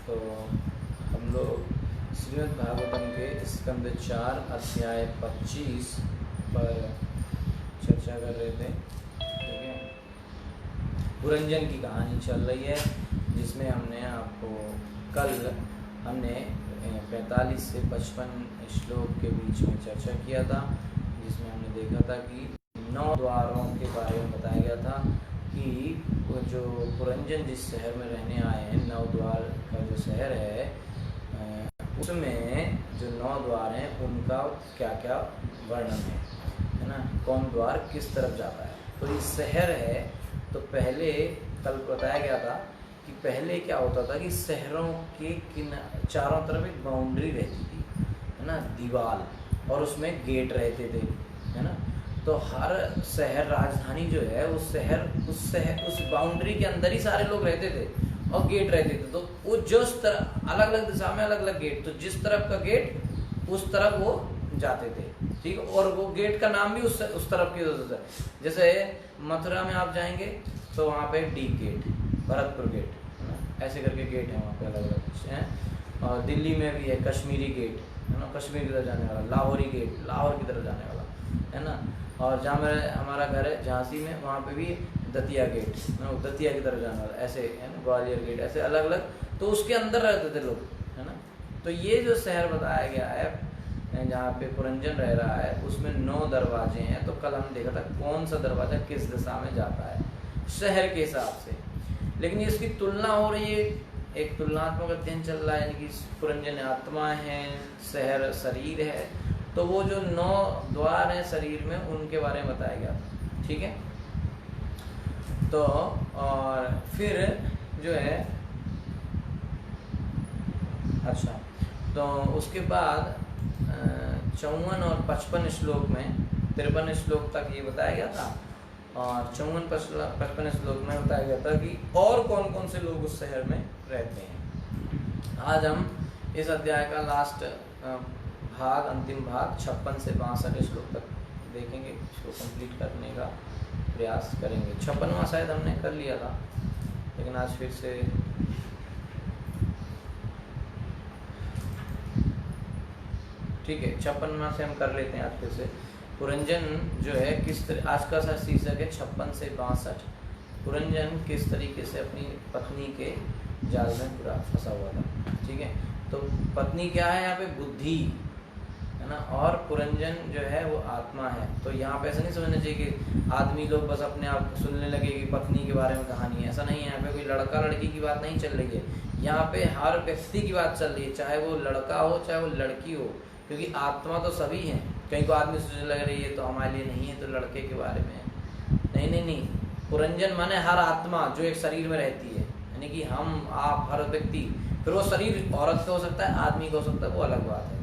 तो हम लोग श्रीमद् भागवतम के स्कंद 4 अध्याय 25 पर चर्चा कर रहे थे। ठीक है, पुरंजन की कहानी चल रही है, जिसमें हमने आपको कल 45 से 55 श्लोक के बीच में चर्चा किया था, जिसमें हमने देखा था कि 9 द्वारों के बारे में बताया गया था कि वो जो पुरंजन जिस शहर में रहने आए हैं, 9 द्वार का जो शहर है, उसमें जो 9 द्वार हैं उनका क्या क्या वर्णन है ना, कौन द्वार किस तरफ जाता है। तो ये शहर है, तो पहले कल बताया गया था कि पहले क्या होता था कि शहरों के चारों तरफ एक बाउंड्री रहती थी, है ना, दीवार, और उसमें गेट रहते थे, है ना। तो हर शहर, राजधानी जो है, उस बाउंड्री के अंदर ही सारे लोग रहते थे और गेट रहते थे। तो वो जिस तरह अलग अलग दिशा में अलग अलग गेट, तो जिस तरफ का गेट उस तरफ वो जाते थे। ठीक है, और वो गेट का नाम भी उस तरफ की वजह से, जैसे मथुरा में आप जाएंगे तो वहाँ पे डी गेट, भरतपुर गेट, ऐसे करके गेट है वहाँ पे अलग अलग हैं। और दिल्ली में भी है कश्मीरी गेट, है ना, कश्मीर की तरफ जाने वाला, लाहौरी गेट, लाहौर की तरफ जाने वाला, है ना। और जहाँ हमारा घर है झांसी में, वहाँ पे भी दतिया गेट, दतिया की तरफ जाने वाला, ऐसे है ना, ग्वालियर गेट, ऐसे अलग अलग। तो उसके अंदर रहते थे लोग, है ना। तो ये जो शहर बताया गया है जहाँ पे पुरंजन रह रहा है, उसमें 9 दरवाजे हैं। तो कल हम देखा था कौन सा दरवाजा किस दिशा में जाता है शहर के हिसाब से। लेकिन इसकी तुलना हो रही है, एक तुलनात्मक अध्ययन चल रहा है, यानी कि पुरंजन आत्मा है, शहर शरीर है। तो वो जो 9 द्वार हैं शरीर में, उनके बारे में बताया गया था। ठीक है, तो और फिर जो है, अच्छा, तो उसके बाद 54 और 55 श्लोक में, 53 श्लोक तक ये बताया गया था, और 54-55 श्लोक में बताया गया था कि और कौन कौन से लोग उस शहर में रहते हैं। आज हम इस अध्याय का लास्ट भाग, अंतिम भाग 56 से 62 श्लोक तक देखेंगे, इसको कंप्लीट करने का प्रयास करेंगे। 56वां शायद हमने कर लिया था, लेकिन आज फिर से ठीक है, 56वां से हम कर लेते हैं आज फिर से। पुरंजन जो है किस तरह, आज का शीर्षक है 56 से 62। पुरंजन किस तरीके से अपनी पत्नी के जाल में पूरा फंसा हुआ था। ठीक है, तो पत्नी क्या है यहाँ पे, बुद्धि, है ना, और पुरंजन जो है वो आत्मा है। तो यहाँ पे ऐसा नहीं समझना चाहिए कि आदमी लोग बस अपने आप सुनने लगे कि पत्नी के बारे में कहानी है, ऐसा नहीं है। यहाँ पे कोई लड़का लड़की की बात नहीं चल रही है, यहाँ पे हर व्यक्ति की बात चल रही है, चाहे वो लड़का हो चाहे वो लड़की हो, क्योंकि आत्मा तो सभी हैं। कहीं को आदमी सोचने लग रही है तो हमारे लिए नहीं है, तो लड़के के बारे में नहीं नहीं नहीं। पुरंजन माने हर आत्मा जो एक शरीर में रहती है, यानी कि हम, आप, हर व्यक्ति। फिर वो शरीर औरत का हो सकता है, आदमी का हो सकता है, वो अलग बात है।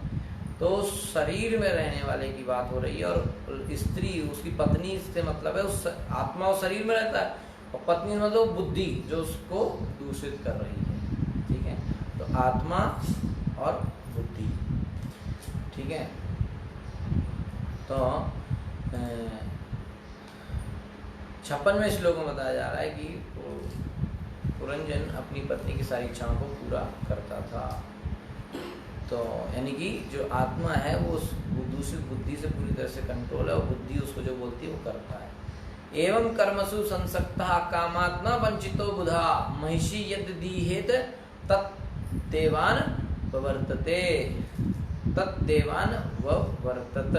तो शरीर में रहने वाले की बात हो रही है, और स्त्री, उसकी पत्नी से मतलब है उस आत्मा उस शरीर में रहता है, और पत्नी मतलब बुद्धि जो उसको दूषित कर रही है। ठीक है, तो आत्मा और बुद्धि। ठीक है, तो 56वें श्लोक में बताया जा रहा है कि पुरंजन अपनी पत्नी की सारी इच्छाओं को पूरा करता था। तो यानी कि जो आत्मा है वो उस दूषित बुद्धि से पूरी तरह से कंट्रोल है, और बुद्धि उसको जो बोलती है वो करता है। एवं कर्मसु संसक्तः कामात् न वंचितो बुधा महिषी यद् दीहेत तत्देवान् वर्तते, तत्देवान् वर्तत।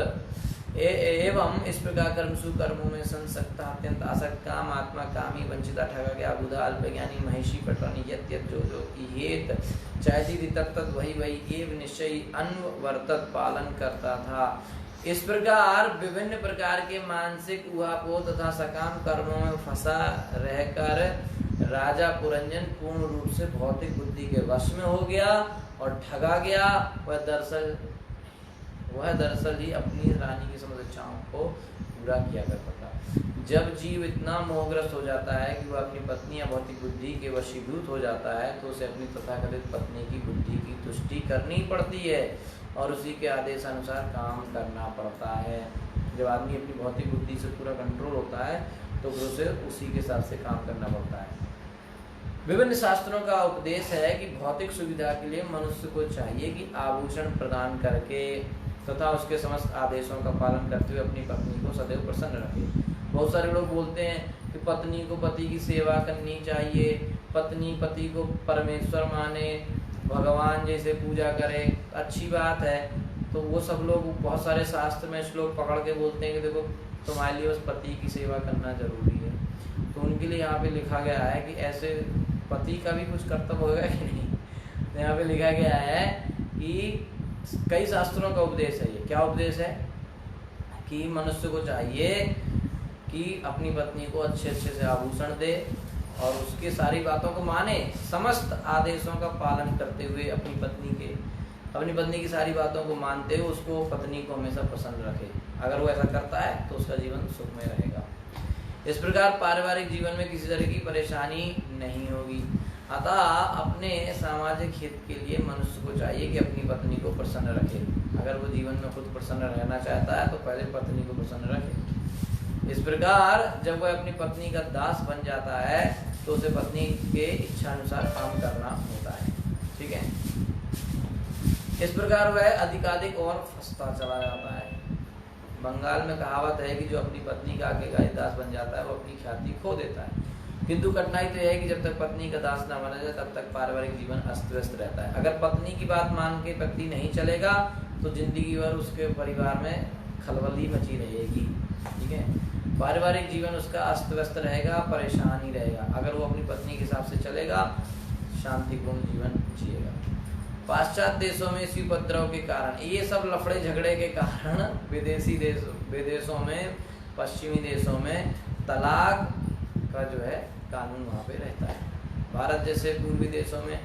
एवं इस प्रकार कर्मसु, कर्मों में संसक्ता, अत्यंत आसक्त, काम आत्मा, कामी, वंचिता, ठगा गया, बुधा, अल्पज्ञानी, महिषी, पटवानी, यत् यत् जो जो इहेत, चाहे तत्त वही वही, एव निश्चय अन्वर्तत, पालन करता था। इस प्रकार विभिन्न प्रकार के मानसिक उहापोह तथा सकाम कर्मों में फंसा रहकर राजा पुरंजन पूर्ण रूप से भौतिक बुद्धि के वश में हो गया और ठगा गया। वह दरअसल ही अपनी रानी की समस्त इच्छाओं को पूरा किया करता था। जब जीव इतना मोहग्रस्त हो जाता है कि वह अपनी पत्नी या भौतिक बुद्धि के वशीभूत हो जाता है, तो उसे अपनी तथाकथित पत्नी की बुद्धि की तुष्टि करनी पड़ती है और उसी के आदेशानुसार काम करना पड़ता है। जब आदमी अपनी भौतिक बुद्धि से पूरा कंट्रोल होता है तो फिर उसे उसी के हिसाब से काम करना पड़ता है। विभिन्न शास्त्रों का उपदेश है कि भौतिक सुविधा के लिए मनुष्य को चाहिए कि आभूषण प्रदान करके तथा उसके समस्त आदेशों का पालन करते हुए अपनी पत्नी को सदैव प्रसन्न रखे। बहुत सारे लोग बोलते हैं कि पत्नी को पति की सेवा करनी चाहिए, पत्नी पति को परमेश्वर माने, भगवान जैसे पूजा करे। अच्छी बात है। तो वो सब लोग बहुत सारे शास्त्र में श्लोक पकड़ के बोलते हैं कि देखो तुम्हारे लिए बस पति की सेवा करना जरूरी है। तो उनके लिए यहाँ पे लिखा गया है कि ऐसे पति का भी कुछ कर्तव्य होगा कि नहीं। तो यहाँ पे लिखा गया है कि कई शास्त्रों का उपदेश है। ये क्या उपदेश है कि मनुष्य को चाहिए कि अपनी पत्नी को अच्छे अच्छे से आभूषण दे और उसकी सारी बातों को माने, समस्त आदेशों का पालन करते हुए अपनी पत्नी की सारी बातों को मानते हुए उसको पत्नी को हमेशा प्रसन्न रखे। अगर वो ऐसा करता है तो उसका जीवन सुखमय रहेगा। इस प्रकार पारिवारिक जीवन में किसी तरह की परेशानी नहीं होगी। अतः अपने सामाजिक हित के लिए मनुष्य को चाहिए कि अपनी पत्नी को प्रसन्न रखे। अगर वो जीवन में खुद प्रसन्न रहना चाहता है तो पहले पत्नी को प्रसन्न रखे। इस प्रकार जब वह अपनी पत्नी का दास बन जाता है तो उसे पत्नी के इच्छानुसार काम करना होता है। ठीक है। इस प्रकार वह अधिकाधिक और फंसता चला जाता है। बंगाल में कहावत है कि जो अपनी पत्नी का आज्ञाकारी दास बन जाता है वो अपनी ख्याति खो देता है। किंतु कठिनाई तो यह है कि जब तक पत्नी का दास न बना जाए तब तक पारिवारिक जीवन अस्त व्यस्त रहता है। अगर पत्नी की बात मान के व्यक्ति नहीं चलेगा तो जिंदगी भर उसके परिवार में खलबली मची रहेगी। ठीक है। पारिवारिक जीवन उसका अस्त व्यस्त रहेगा, परेशान ही रहेगा। अगर वो अपनी पत्नी के हिसाब से चलेगा शांतिपूर्ण जीवन जिएगा। पाश्चात्य देशों में इसी उपद्रव के कारण, ये सब लफड़े झगड़े के कारण विदेशों में, पश्चिमी देशों में तलाक का जो है कानून वहाँ पे रहता है। भारत जैसे पूर्वी देशों में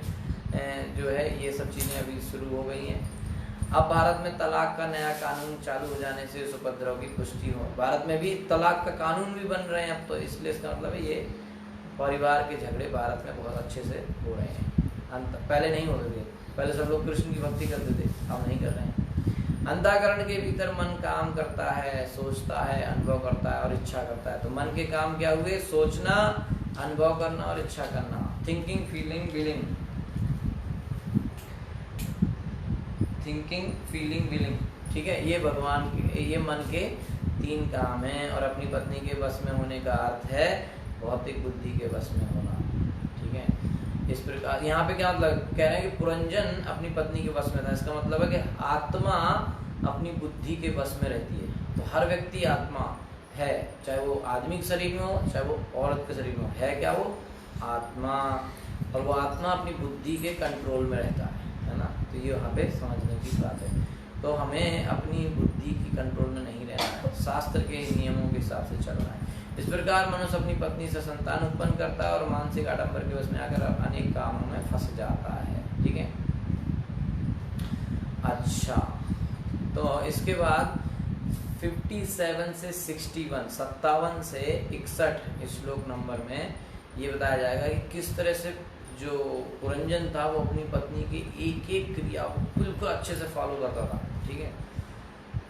जो है ये सब चीज़ें अभी शुरू हो गई हैं। अब भारत में तलाक का नया कानून चालू हो जाने से उस उपद्रव की पुष्टि हो। भारत में भी तलाक का कानून भी बन रहे हैं अब तो। इसलिए इसका मतलब है ये परिवार के झगड़े भारत में बहुत अच्छे से हो रहे हैं। पहले नहीं होते थे। पहले सब लोग कृष्ण की भक्ति करते थे, अब नहीं कर रहे हैं। अंतःकरण के भीतर मन काम करता है, सोचता है, अनुभव करता है और इच्छा करता है। तो मन के काम क्या हुए? सोचना, अनुभव करना और इच्छा करना। Thinking, feeling, willing. Thinking, feeling, willing. ठीक है। ये भगवान के, ये मन के 3 काम हैं। और अपनी पत्नी के वश में होने का अर्थ है भौतिक बुद्धि के वश में होना। ठीक है। इस प्रकार यहाँ पे क्या मतलब कह रहे हैं कि पुरंजन अपनी पत्नी के वश में था। इसका मतलब है कि आत्मा अपनी बुद्धि के वश में रहती है। तो हर व्यक्ति आत्मा है, चाहे वो आदमी के शरीर में हो चाहे वो औरत के शरीर में हो। है क्या? वो आत्मा। और वो आत्मा अपनी बुद्धि के कंट्रोल में रहता है ना। तो ये यहाँ पे समझने की बात है। तो हमें अपनी बुद्धि की कंट्रोल में नहीं रहना है, शास्त्र के नियमों के हिसाब से चलना है। इस प्रकार मनुष्य अपनी पत्नी से संतान उत्पन्न करता है और मानसिक आडंबर के वश में आकर अनेक कामों में फंस जाता है। ठीक है। अच्छा, तो इसके बाद 57 से 61, 57 से 61 श्लोक नंबर में ये बताया जाएगा कि किस तरह से जो पुरंजन था वो अपनी पत्नी की एक एक क्रिया को बिल्कुल अच्छे से फॉलो करता था। ठीक है।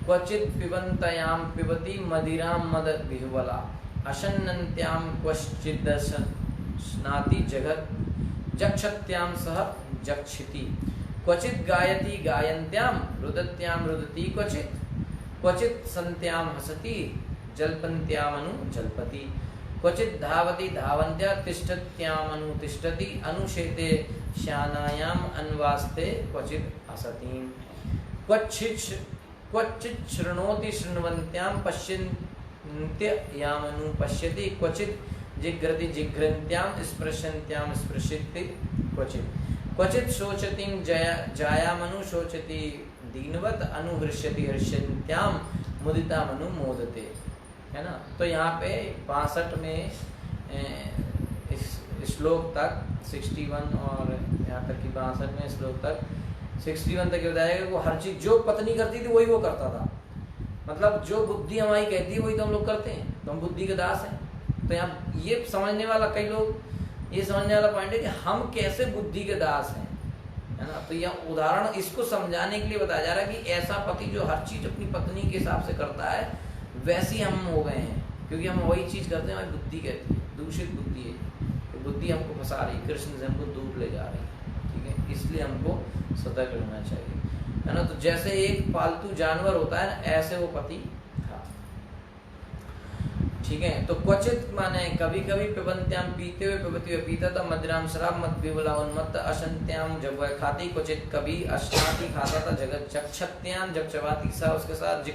क्वचित पिबंतयाम पिबती मदिराम मद विह्वला अशन्नन्त्याम क्वचिद स्नाति जगत जक्षत्याम सह जक्षिति क्वचित गायति गायन्त्याम रुदत्याम रुदति क्वचित संत्याम हसति जल्पन्त्यामनु जल्पति क्वचित धावति धावन्त्या तिष्ठत्यामनु तिष्ठति अनुशेते श्यानायाम अन्वास्ते क्वचित असति क्वचित शृणोति शृण्वन्त्याम पश्यन्त्यामनु पश्यति क्वचित जिघ्रति जिघ्रन्त्याम स्पृशन्त्याम स्पृशति क्वचित शोचति जायामनु शोचति दीनवत अनुहृष्यति हृष्यन्त्याम मुदितामनु मोदते। है ना। तो यहाँ पे 62 में इस श्लोक तक 61 और यहाँ तक कि 62 में श्लोक तक 61 तक बताया कि वो हर चीज जो पत्नी करती थी वही वो करता था। मतलब जो बुद्धि हमारी कहती है वही तो हम लोग करते हैं। तो हम बुद्धि के दास हैं। तो यहाँ ये समझने वाला, कई लोग ये समझने वाला पॉइंट है कि हम कैसे बुद्धि के दास हैं। है ना। तो यह उदाहरण इसको समझाने के लिए बताया जा रहा है कि ऐसा पति जो हर चीज अपनी पत्नी के हिसाब से करता है वैसे ही हम हो गए हैं। क्योंकि हम वही चीज करते हैं, हमारी बुद्धि कहती है, दूषित बुद्धि है। तो बुद्धि हमको फंसा रही, कृष्ण से हमको दूर ले जा रही है, ठीक है। इसलिए हमको सतर्क रहना चाहिए, है ना। तो जैसे एक पालतू जानवर होता है ना, ऐसे वो पति था, ठीक है। तो क्वचित माने कभी कभी, पिबंत्याम पीते हुए, पिबती हुए पीता था, मदिराम शराब मत विवला उन्मत्त, अशंत्याम जब वह खाती, क्वचित कभी अश्नाति खाता था, जगत जक्षत्याम जब चबाती सा उसके साथ,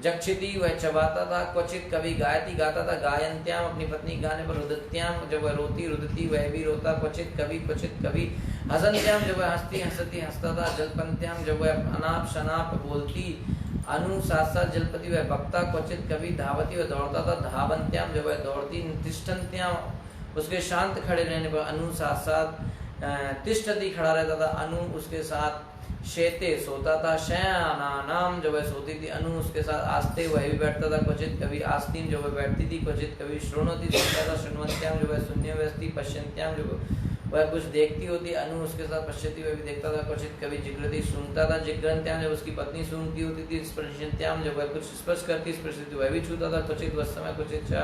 जक्षिति वह चबाता था, क्वचित कभी गायती गाता था, गायंत्याम अपनी पत्नी गाने पर, रुदत्याम जब वह रोती, रुदती वह भी रोता, क्वचित कभी हसन्त्याम जब वह हंसती, हंसती हंसता था, जलपंत्याम जब वह अनाप शनाप बोलती, अनु साथ साथ जलपति वह बकता, क्वचित कभी धावती वह दौड़ता था, धावंत्याम जब वह दौड़ती, तिष्ठन्त्याम उसके शांत खड़े रहने पर, अनु साथ साथ तिष्ठति खड़ा रहता था, अनु उसके साथ शेते सोता था, शयनानाम जब वह सोती थी, अनु उसके साथ आस्ते वह भी बैठता था, क्वचित कभी आस्तीम जब वह बैठती थी, क्वचित कभी श्रोणोति सुनता था, शृण्वन्त्याम जब वह सुनने व्यस्ति, पश्यन्त्याम जब वह कुछ देखती होती, अनु उसके साथ पश्यति वह भी देखता था, क्वचित कभी जिग्रति सुनता था, जिग्रन्त्याम जब उसकी पत्नी सुनती होती थी, स्पर्शन्त्याम जब वह कुछ स्पर्श करती, स्पर्शित वह भी छूता था, क्वचित वह समय क्वचित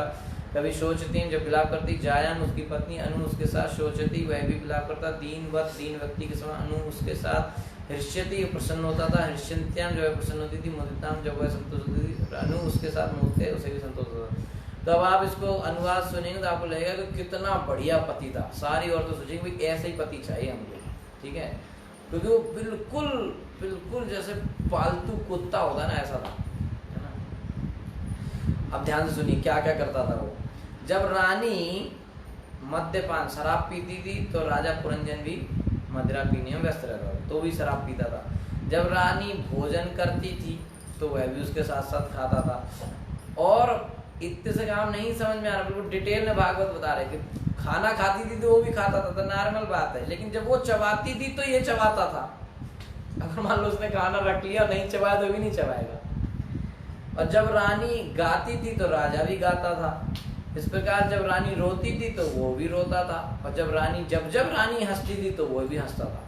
कभी शोचती जब विलाप करती, जायान उसकी पत्नी, अनु उसके साथ शोचती वह भी विलाप करता, दीनवत दीन व्यक्ति के समय अनु उसके साथ हृष्यति प्रसन्न होता था, हृष्यन्त्याम जब वह प्रसन्न होती थी, मुदिताम जब वह संतुष्ट होती थी, अनु उसके साथ मुदते उसे भी संतोष होता था। तो अब आप इसको अनुवाद सुनेंगे तो आपको लगेगा कि कितना बढ़िया पति था, सारी औरतें तो सोचेंगे भाई ऐसे ही पति चाहिए हमको, ठीक है, क्योंकि वो बिल्कुल बिल्कुल जैसे पालतू कुत्ता होता है ना, ऐसा था, है ना। अब ध्यान से सुनिए क्या क्या करता था वो। जब रानी मद्यपान शराब पीती थी तो राजा पुरंजन भी मदिरा पीने में व्यस्त रहता था, तो भी शराब पीता था। जब रानी भोजन करती थी तो वह भी उसके साथ साथ खाता था। और इतने से काम नहीं समझ में आ रहा, बिल्कुल डिटेल में भागवत बता रहे कि खाना खाती थी तो वो भी खाता था, तो नॉर्मल बात है। लेकिन जब वो चबाती थी तो ये चबाता था। अगर मान लो उसने खाना रख लिया नहीं चबाया तो भी नहीं चबाएगा। और जब रानी गाती थी तो राजा भी गाता था। इस प्रकार जब रानी रोती थी तो वो भी रोता था। और जब रानी हंसती थी तो वो भी हंसता था।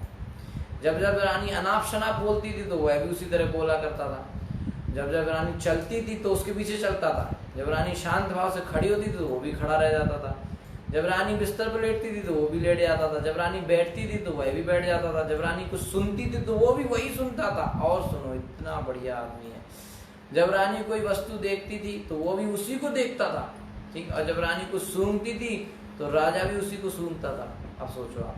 जब रानी अनाप शनाप बोलती थी तो वह भी उसी तरह बोला करता था। जब रानी चलती थी तो उसके पीछे चलता था। जब रानी शांत भाव से खड़ी होती थी तो वो भी खड़ा रह जाता था। जब रानी बिस्तर पर लेटती थी तो वो भी लेट जाता था। जब रानी बैठती थी तो वह भी बैठ जाता था। जब रानी कुछ सुनती थी तो वो भी वही सुनता था। और सुनो, इतना बढ़िया आदमी है। जब रानी कोई वस्तु देखती थी तो वो भी उसी को देखता था, ठीक। और जब रानी कुछ सूंघती थी तो राजा भी उसी को सूंघता था। अब सोचो आप,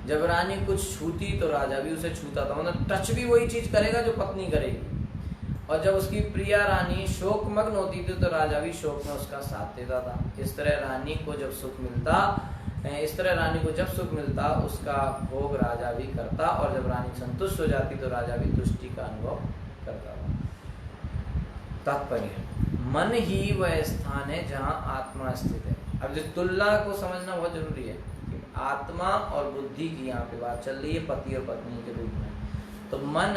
जब रानी कुछ छूती तो राजा भी उसे छूता था। मतलब टच भी वही चीज करेगा जो पत्नी करेगी। और जब उसकी प्रिया रानी शोक मग्न होती थी तो राजा भी शोक में उसका साथ देता था। इस तरह रानी को जब सुख मिलता उसका भोग राजा भी करता। और जब रानी संतुष्ट हो जाती तो राजा भी तुष्टि का अनुभव करता था। तात्पर्य, मन ही वह स्थान है जहाँ आत्मा स्थित है। अब जिस तुलना को समझना बहुत जरूरी है। आत्मा और बुद्धि की यहाँ पे बात चल रही है, पति और पत्नी के रूप में। तो मन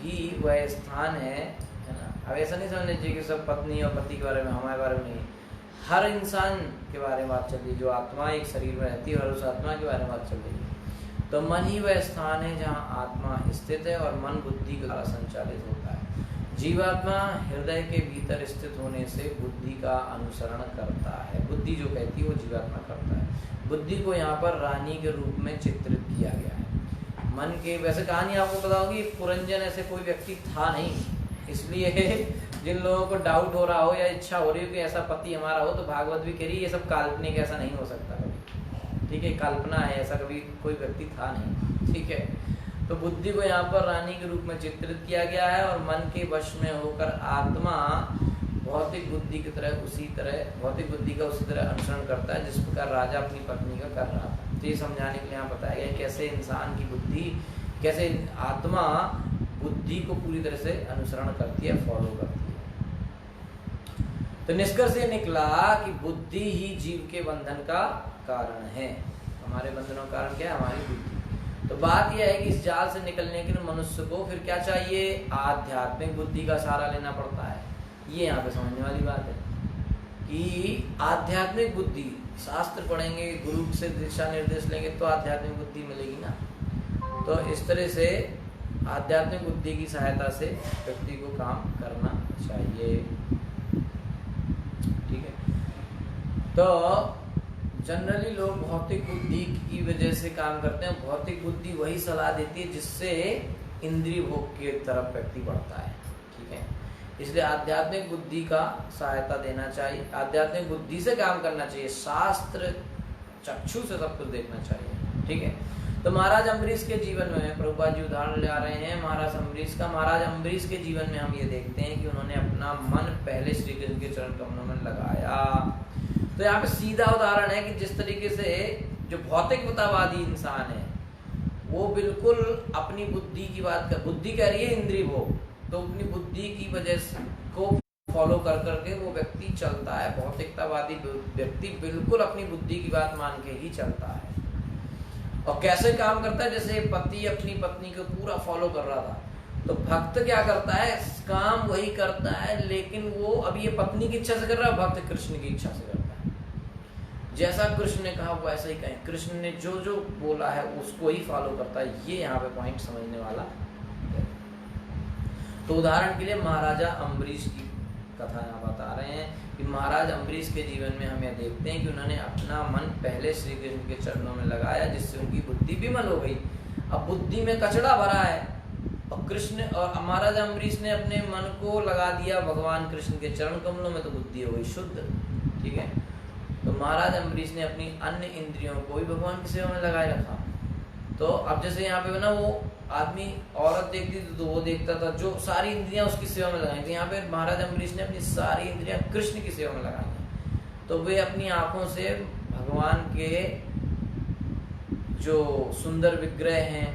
ही वह स्थान है ना। अब ऐसा नहीं समझ लीजिए कि सब पत्नी और पति के बारे में, हमारे बारे में नहीं। हर इंसान के बारे में बात चल रही है। जो आत्मा एक शरीर में रहती है और उस आत्मा के बारे में बात चल रही है। तो मन ही वह स्थान है जहाँ आत्मा स्थित है और मन बुद्धि के द्वारा संचालित होता है। जीवात्मा हृदय के भीतर स्थित होने से बुद्धि का अनुसरण करता है। बुद्धि जो कहती है वो जीवात्मा करता है। बुद्धि को यहाँ पर रानी के रूप में चित्रित किया गया है। मन के, वैसे कहानी आपको पता होगी, पुरंजन ऐसे कोई व्यक्ति था नहीं। इसलिए जिन लोगों को डाउट हो रहा हो या इच्छा हो रही हो कि ऐसा पति हमारा हो, तो भागवत भी कह रही है ये सब काल्पनिक, ऐसा नहीं हो सकता कभी, ठीक है, कल्पना है, ऐसा कभी कोई व्यक्ति था नहीं, ठीक है। तो बुद्धि को यहाँ पर रानी के रूप में चित्रित किया गया है। और मन के वश में होकर आत्मा भौतिक बुद्धि की तरह भौतिक बुद्धि का उसी तरह अनुसरण करता है जिस प्रकार राजा अपनी पत्नी का कर रहा था। तो ये समझाने के लिए यहाँ बताया गया कैसे इंसान की बुद्धि, कैसे आत्मा बुद्धि को पूरी तरह से अनुसरण करती है, फॉलो करती है। तो निष्कर्ष ये निकला कि बुद्धि ही जीव के बंधन का कारण है। हमारे बंधनों का कारण क्या है? हमारी बुद्धि। तो बात यह है कि इस जाल से निकलने के लिए मनुष्य को फिर क्या चाहिए? आध्यात्मिक बुद्धि का सहारा लेना पड़ता है। ये यहाँ पे समझने वाली बात है कि आध्यात्मिक बुद्धि, शास्त्र पढ़ेंगे, गुरु से दिशा निर्देश लेंगे तो आध्यात्मिक बुद्धि मिलेगी ना। तो इस तरह से आध्यात्मिक बुद्धि की सहायता से व्यक्ति को काम करना चाहिए, ठीक है। तो जनरली लोग भौतिक बुद्धि की वजह से काम करते हैं। भौतिक बुद्धि वही सलाह देती है जिससे इंद्रिय भोग की तरफ व्यक्ति बढ़ता है, ठीक है। इसलिए आध्यात्मिक बुद्धि का सहायता देना चाहिए, आध्यात्मिक बुद्धि से काम करना चाहिए, शास्त्र चक्षु से सब कुछ देखना चाहिए, ठीक है। तो महाराज अम्बरीश के जीवन में प्रभुपाद जी उदाहरण ले आ रहे हैं महाराज अम्बरीश का। महाराज अम्बरीश के जीवन में हम ये देखते हैं कि उन्होंने अपना मन पहले श्री कृष्ण के चरण कमलों में लगाया। तो यहाँ पे सीधा उदाहरण है कि जिस तरीके से जो भौतिकतावादी इंसान है वो बिल्कुल अपनी बुद्धि की बात कर, बुद्धि कह रही है इंद्रिय भोग, तो अपनी बुद्धि की वजह से को फॉलो कर करके वो व्यक्ति चलता है। भौतिकतावादी व्यक्ति बिल्कुल अपनी बुद्धि की बात मान के ही चलता है। और कैसे काम करता है, जैसे पति अपनी पत्नी को पूरा फॉलो कर रहा था, तो भक्त क्या करता है, काम वही करता है, लेकिन वो अभी ये पत्नी की इच्छा से कर रहा है, भक्त कृष्ण की इच्छा से करता है। जैसा कृष्ण ने कहा वैसा ही कहें, कृष्ण ने जो जो बोला है उसको ही फॉलो करता है। ये यहाँ पे पॉइंट समझने वाला है। तो उदाहरण के लिए महाराजा अम्बरीश की कथा यहाँ बता रहे हैं कि महाराज अम्बरीश के जीवन में हम यह देखते हैं कि उन्होंने अपना मन पहले श्री कृष्ण के चरणों में लगाया, जिससे उनकी बुद्धि विमल हो गई। अब बुद्धि में कचड़ा भरा है और कृष्ण और महाराज अम्बरीश ने अपने मन को लगा दिया भगवान कृष्ण के चरण कमलों में, तो बुद्धि हो गई शुद्ध, ठीक है। तो महाराज अम्बरीश ने अपनी अन्य इंद्रियों को भी भगवान की सेवा में लगाए रखा। तो अब जैसे यहाँ पे ना वो आदमी औरत देखती थी तो वो देखता था, जो सारी इंद्रियां उसकी सेवा में लगाई थी। यहाँ पे महाराज अम्बरीश ने अपनी सारी इंद्रियां कृष्ण की सेवा में लगाई। तो वे अपनी आंखों से भगवान के जो सुंदर विग्रह हैं,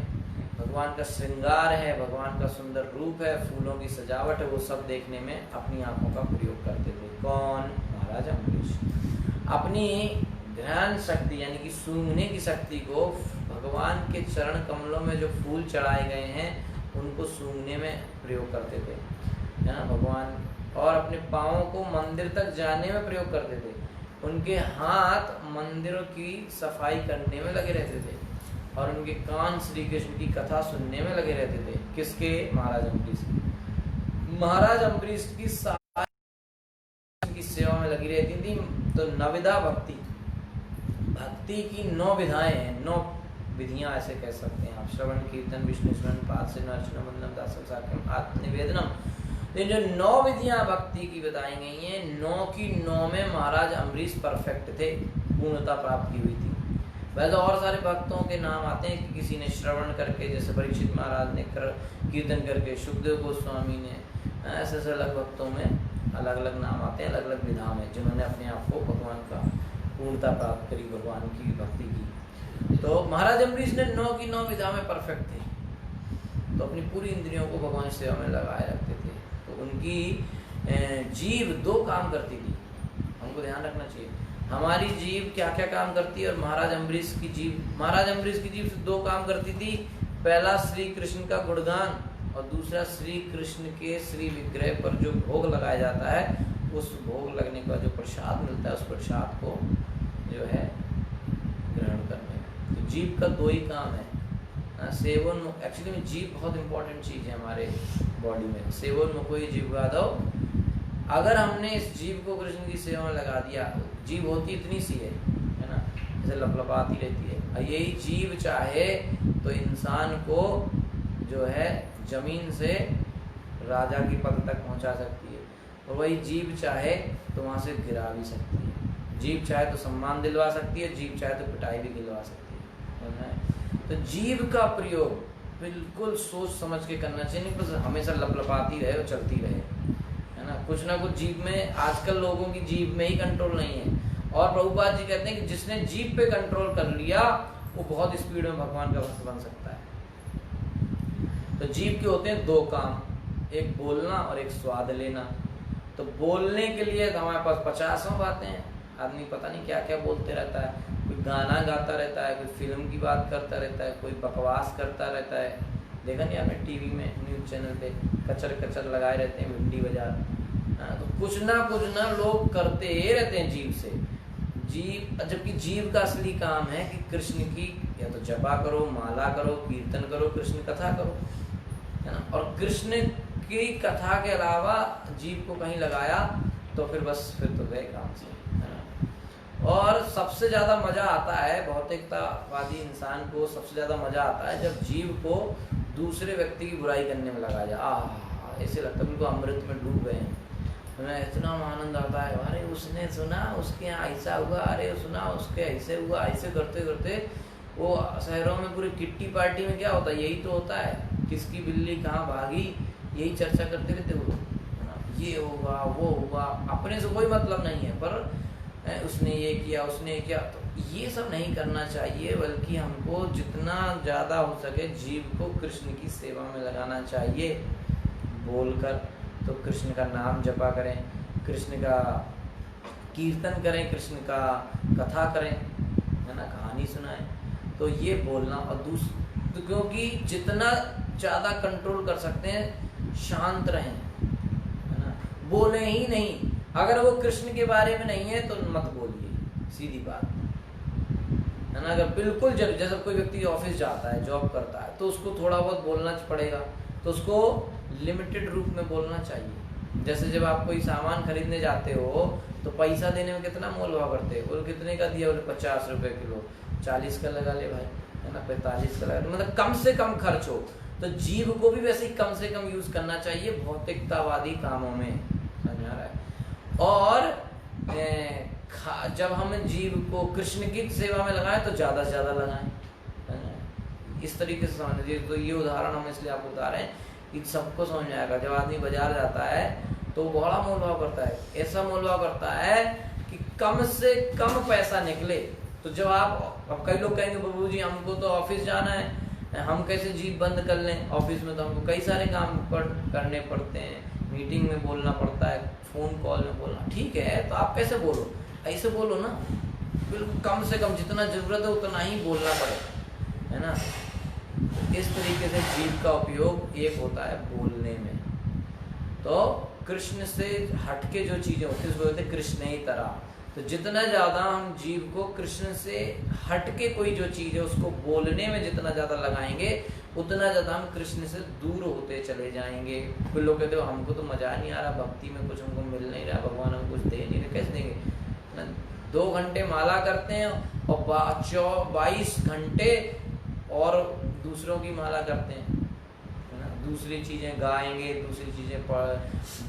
भगवान का श्रृंगार है, भगवान का सुंदर रूप है, फूलों की सजावट है, वो सब देखने में अपनी आंखों का प्रयोग करते थे। कौन? महाराज अम्बरीश। अपनी ध्यान शक्ति यानी कि सूंघने की शक्ति को भगवान के चरण कमलों में जो फूल चढ़ाए गए हैं उनको सूंघने में प्रयोग करते थे, है ना भगवान। और अपने पाँवों को मंदिर तक जाने में प्रयोग करते थे। उनके हाथ मंदिरों की सफाई करने में लगे रहते थे और उनके कान श्री कृष्ण की कथा सुनने में लगे रहते थे। किसके? महाराज अम्बरीश की। महाराज अम्बरीश की की सेवा में लगी रहती थी। तो नविधा भक्ति, भक्ति की 9 विधाएं हैं, 9 विधियां ऐसे कह सकते हैं आप। श्रवण, कीर्तन, विष्णु स्मरण, पाद सेवन, अर्चना, वंदनम, दासम, साख्यम, आत्मनिवेदनम। तो जो 9 विधियां भक्ति की बताई गई हैं, 9 की 9 में महाराज अम्बरीश परफेक्ट थे, पूर्णता प्राप्त की हुई थी। वैसे और सारे भक्तों के नाम आते हैं कि किसी ने श्रवण करके, जैसे परीक्षित महाराज ने कीर्तन करके, सुखदेव गोस्वामी ने, ऐसे अलग भक्तों में अलग अलग नाम आते हैं, अलग अलग विधा में, जिन्होंने अपने आप को भगवान का पूर्णता प्राप्त करी, भगवान की भक्ति की। तो महाराज अम्बरीश ने 9 की 9 विधा में परफेक्ट थे। तो अपनी पूरी इंद्रियों को भगवान सेवा में लगाए रखते थे। तो उनकी जीव 2 काम करती थी, हमको ध्यान रखना चाहिए। हमारी जीव क्या क्या काम करती है और महाराज अम्बरीश की जीव 2 काम करती थी। पहला श्री कृष्ण का गुणगान और दूसरा श्री कृष्ण के श्री विग्रह पर जो भोग लगाया जाता है, उस भोग लगने का जो प्रसाद मिलता है, उस प्रसाद को जो है ग्रहण करने। तो जीव का 2 ही काम है, सेवन। एक्चुअली में जीव बहुत इंपॉर्टेंट चीज़ है हमारे बॉडी में। सेवन मुखो ही जीवगादव। अगर हमने इस जीव को कृष्ण की सेवा में लगा दिया, जीव होती इतनी सी है ना, जैसे लपलपाती रहती है, और यही जीव चाहे तो इंसान को जो है जमीन से राजा की पद तक पहुंचा सकती है, और वही जीव चाहे तो वहां से गिरा भी सकती है। जीव चाहे तो सम्मान दिलवा सकती है, जीव चाहे तो पिटाई भी दिलवा सकती है। तो जीव का प्रयोग बिल्कुल सोच समझ के करना चाहिए, नहीं बस हमेशा लपलपाती रहे और चलती रहे, है ना। कुछ ना कुछ जीव में, आजकल लोगों की जीव में ही कंट्रोल नहीं है। और प्रभुपाद जी कहते हैं कि जिसने जीव पे कंट्रोल कर लिया वो बहुत स्पीड में भगवान का भक्त बन सकता है। तो जीव के होते हैं 2 काम, एक बोलना और एक स्वाद लेना। तो बोलने के लिए तो हमारे पास 50 बातें हैं, आदमी पता नहीं क्या क्या बोलते रहता है। कोई गाना गाता रहता है, कोई फिल्म की बात करता रहता है, कोई बकवास करता रहता है। देखा नहीं आपने टीवी में, न्यूज़ चैनल पे कचर कचर लगाए रहते हैं, भिंडी बाजार। तो कुछ ना लोग करते रहते हैं जीव से। जीव, जबकि जीव का असली काम है कि कृष्ण की या तो जपा करो, माला करो, कीर्तन करो, कृष्ण कथा करो, है ना। और कृष्ण की कथा के अलावा जीव को कहीं लगाया तो फिर बस, फिर तो गए काम से, है ना। और सबसे ज़्यादा मज़ा आता है भौतिकतावादी इंसान को, सबसे ज़्यादा मज़ा आता है जब जीव को दूसरे व्यक्ति की बुराई करने में लगा जाए। ऐसे लगता है बिल्कुल अमृत में डूब गए हैं। हमें इतना आनंद आता है, अरे उसने सुना उसके यहाँ ऐसा हुआ, अरे सुना उसके ऐसे हुआ। ऐसे करते करते वो शहरों में पूरी किट्टी पार्टी में क्या होता है, यही तो होता है, किसकी बिल्ली कहाँ भागी, यही चर्चा करते रहते वो, ये होगा वो होगा, अपने से कोई मतलब नहीं है, पर उसने ये किया उसने ये किया। तो ये सब नहीं करना चाहिए, बल्कि हमको जितना ज़्यादा हो सके जीव को कृष्ण की सेवा में लगाना चाहिए। बोलकर तो कृष्ण का नाम जपा करें, कृष्ण का कीर्तन करें, कृष्ण का कथा करें, है ना, कहानी सुनाएं। तो ये बोलना। और तो क्योंकि जितना ज़्यादा कंट्रोल कर सकते हैं, शांत रहें, है ना, बोले ही नहीं। अगर वो कृष्ण के बारे में नहीं है तो मत बोलिए, सीधी बात, है ना। अगर बिल्कुल जैसे कोई व्यक्ति ऑफिस जाता है, जॉब करता है, तो उसको थोड़ा बहुत बोलना पड़ेगा, तो उसको लिमिटेड रूप में बोलना चाहिए। जैसे जब आप कोई सामान खरीदने जाते हो तो पैसा देने में कितना मोल भाव करते हो, बोले कितने का दिया, बोले 50 रुपये किलो, 40 का लगा ले भाई, है ना, 45 का लगा, मतलब कम से कम खर्च हो। तो जीव को भी वैसे ही कम से कम यूज करना चाहिए भौतिकतावादी कामों में, समझ आ रहा है। और जब हम जीव को कृष्ण की सेवा में लगाएं तो ज़्यादा से ज़्यादा लगाएं, है ना। इस तरीके से समझ लीजिए। तो ये उदाहरण हम इसलिए आपको बता रहे हैं कि सबको समझ में आएगा। जब आदमी बाजार जाता है तो बड़ा मोल भाव करता है, ऐसा मोल भाव करता है कि कम से कम पैसा निकले। तो जब अब कई लोग कहेंगे बाबू जी हमको तो ऑफिस जाना है, हम कैसे जीभ बंद कर लें, ऑफिस में तो हमको कई सारे काम करने पड़ते हैं, मीटिंग में बोलना पड़ता है, फ़ोन कॉल में बोलना। ठीक है, तो आप कैसे बोलो, ऐसे बोलो ना, बिल्कुल कम से कम जितना ज़रूरत है उतना ही बोलना पड़ेगा, है ना। इस तरीके से जीभ का उपयोग एक होता है बोलने में। तो कृष्ण से हटके जो चीज़ें होती है उसको कहते हैं कृष्ण ही तरह। तो जितना ज़्यादा हम जीव को कृष्ण से हटके कोई जो चीज़ है उसको बोलने में जितना ज़्यादा लगाएंगे, उतना ज़्यादा हम कृष्ण से दूर होते चले जाएंगे। कुछ लोग कहते हो हमको तो मज़ा नहीं आ रहा, भक्ति में कुछ हमको मिल नहीं रहा, भगवान हमको कुछ दे नहीं रहे, कैसे देंगे। 2 घंटे माला करते हैं और 22 घंटे और दूसरों की माला करते हैं, है ना। दूसरी चीज़ें गाएंगे, दूसरी चीज़ें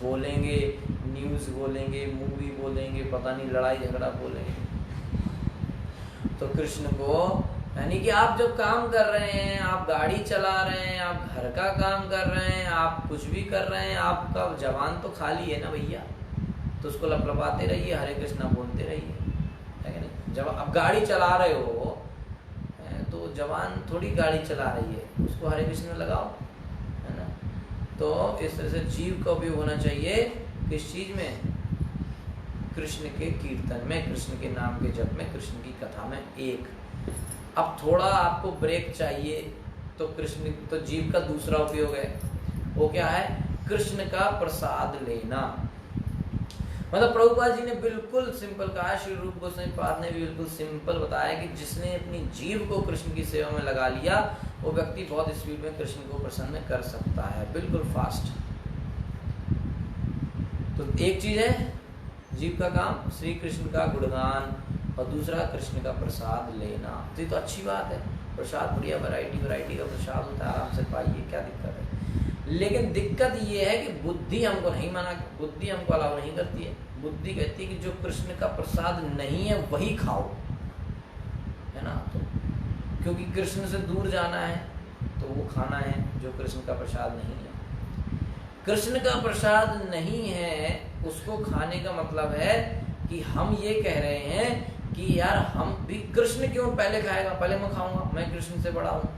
बोलेंगे, न्यूज़ बोलेंगे, मूवी बोलेंगे, पता नहीं लड़ाई झगड़ा बोलेंगे। तो कृष्ण को यानी कि आप जब काम कर रहे हैं, आप गाड़ी चला रहे हैं, आप घर का काम कर रहे हैं, आप कुछ भी कर रहे हैं, आपका जबान तो खाली है ना भैया, तो उसको लपलपाते रहिए, हरे कृष्णा बोलते रहिए, है कि नहीं। जब आप गाड़ी चला रहे हो तो जवान थोड़ी गाड़ी चला रही है, उसको हरे कृष्ण में लगाओ, है ना। तो इस तरह से जीव का उपयोग होना चाहिए किस चीज़ में, कृष्ण के कीर्तन में, कृष्ण के नाम के जप में, कृष्ण की कथा में। एक अब थोड़ा आपको ब्रेक चाहिए तो कृष्ण तो जीव का दूसरा उपयोग है, वो क्या है, कृष्ण का प्रसाद लेना। मतलब प्रभुपाद जी ने बिल्कुल सिंपल कहा, श्री रूप गोस्वामी पाद ने भी बिल्कुल सिंपल बताया कि जिसने अपनी जीव को कृष्ण की सेवा में लगा लिया वो व्यक्ति बहुत स्पीड में कृष्ण को प्रसन्न कर सकता है, बिल्कुल फास्ट। तो एक चीज है जीव का काम श्री कृष्ण का गुणगान, और दूसरा कृष्ण का प्रसाद लेना। तो ये तो अच्छी बात है, प्रसाद बढ़िया वैरायटी का प्रसाद होता है, आराम से पाइए, क्या दिक्कत है। लेकिन दिक्कत ये है कि बुद्धि हमको नहीं माना, बुद्धि हमको अलाउ नहीं करती है। बुद्धि कहती है कि जो कृष्ण का प्रसाद नहीं है वही खाओ, है ना। तो क्योंकि कृष्ण से दूर जाना है तो वो खाना है जो कृष्ण का प्रसाद नहीं है। कृष्ण का प्रसाद नहीं है उसको खाने का मतलब है कि हम ये कह रहे हैं कि यार हम भी, कृष्ण क्यों पहले खाएगा, पहले मैं खाऊंगा, मैं कृष्ण से बड़ा हूँ।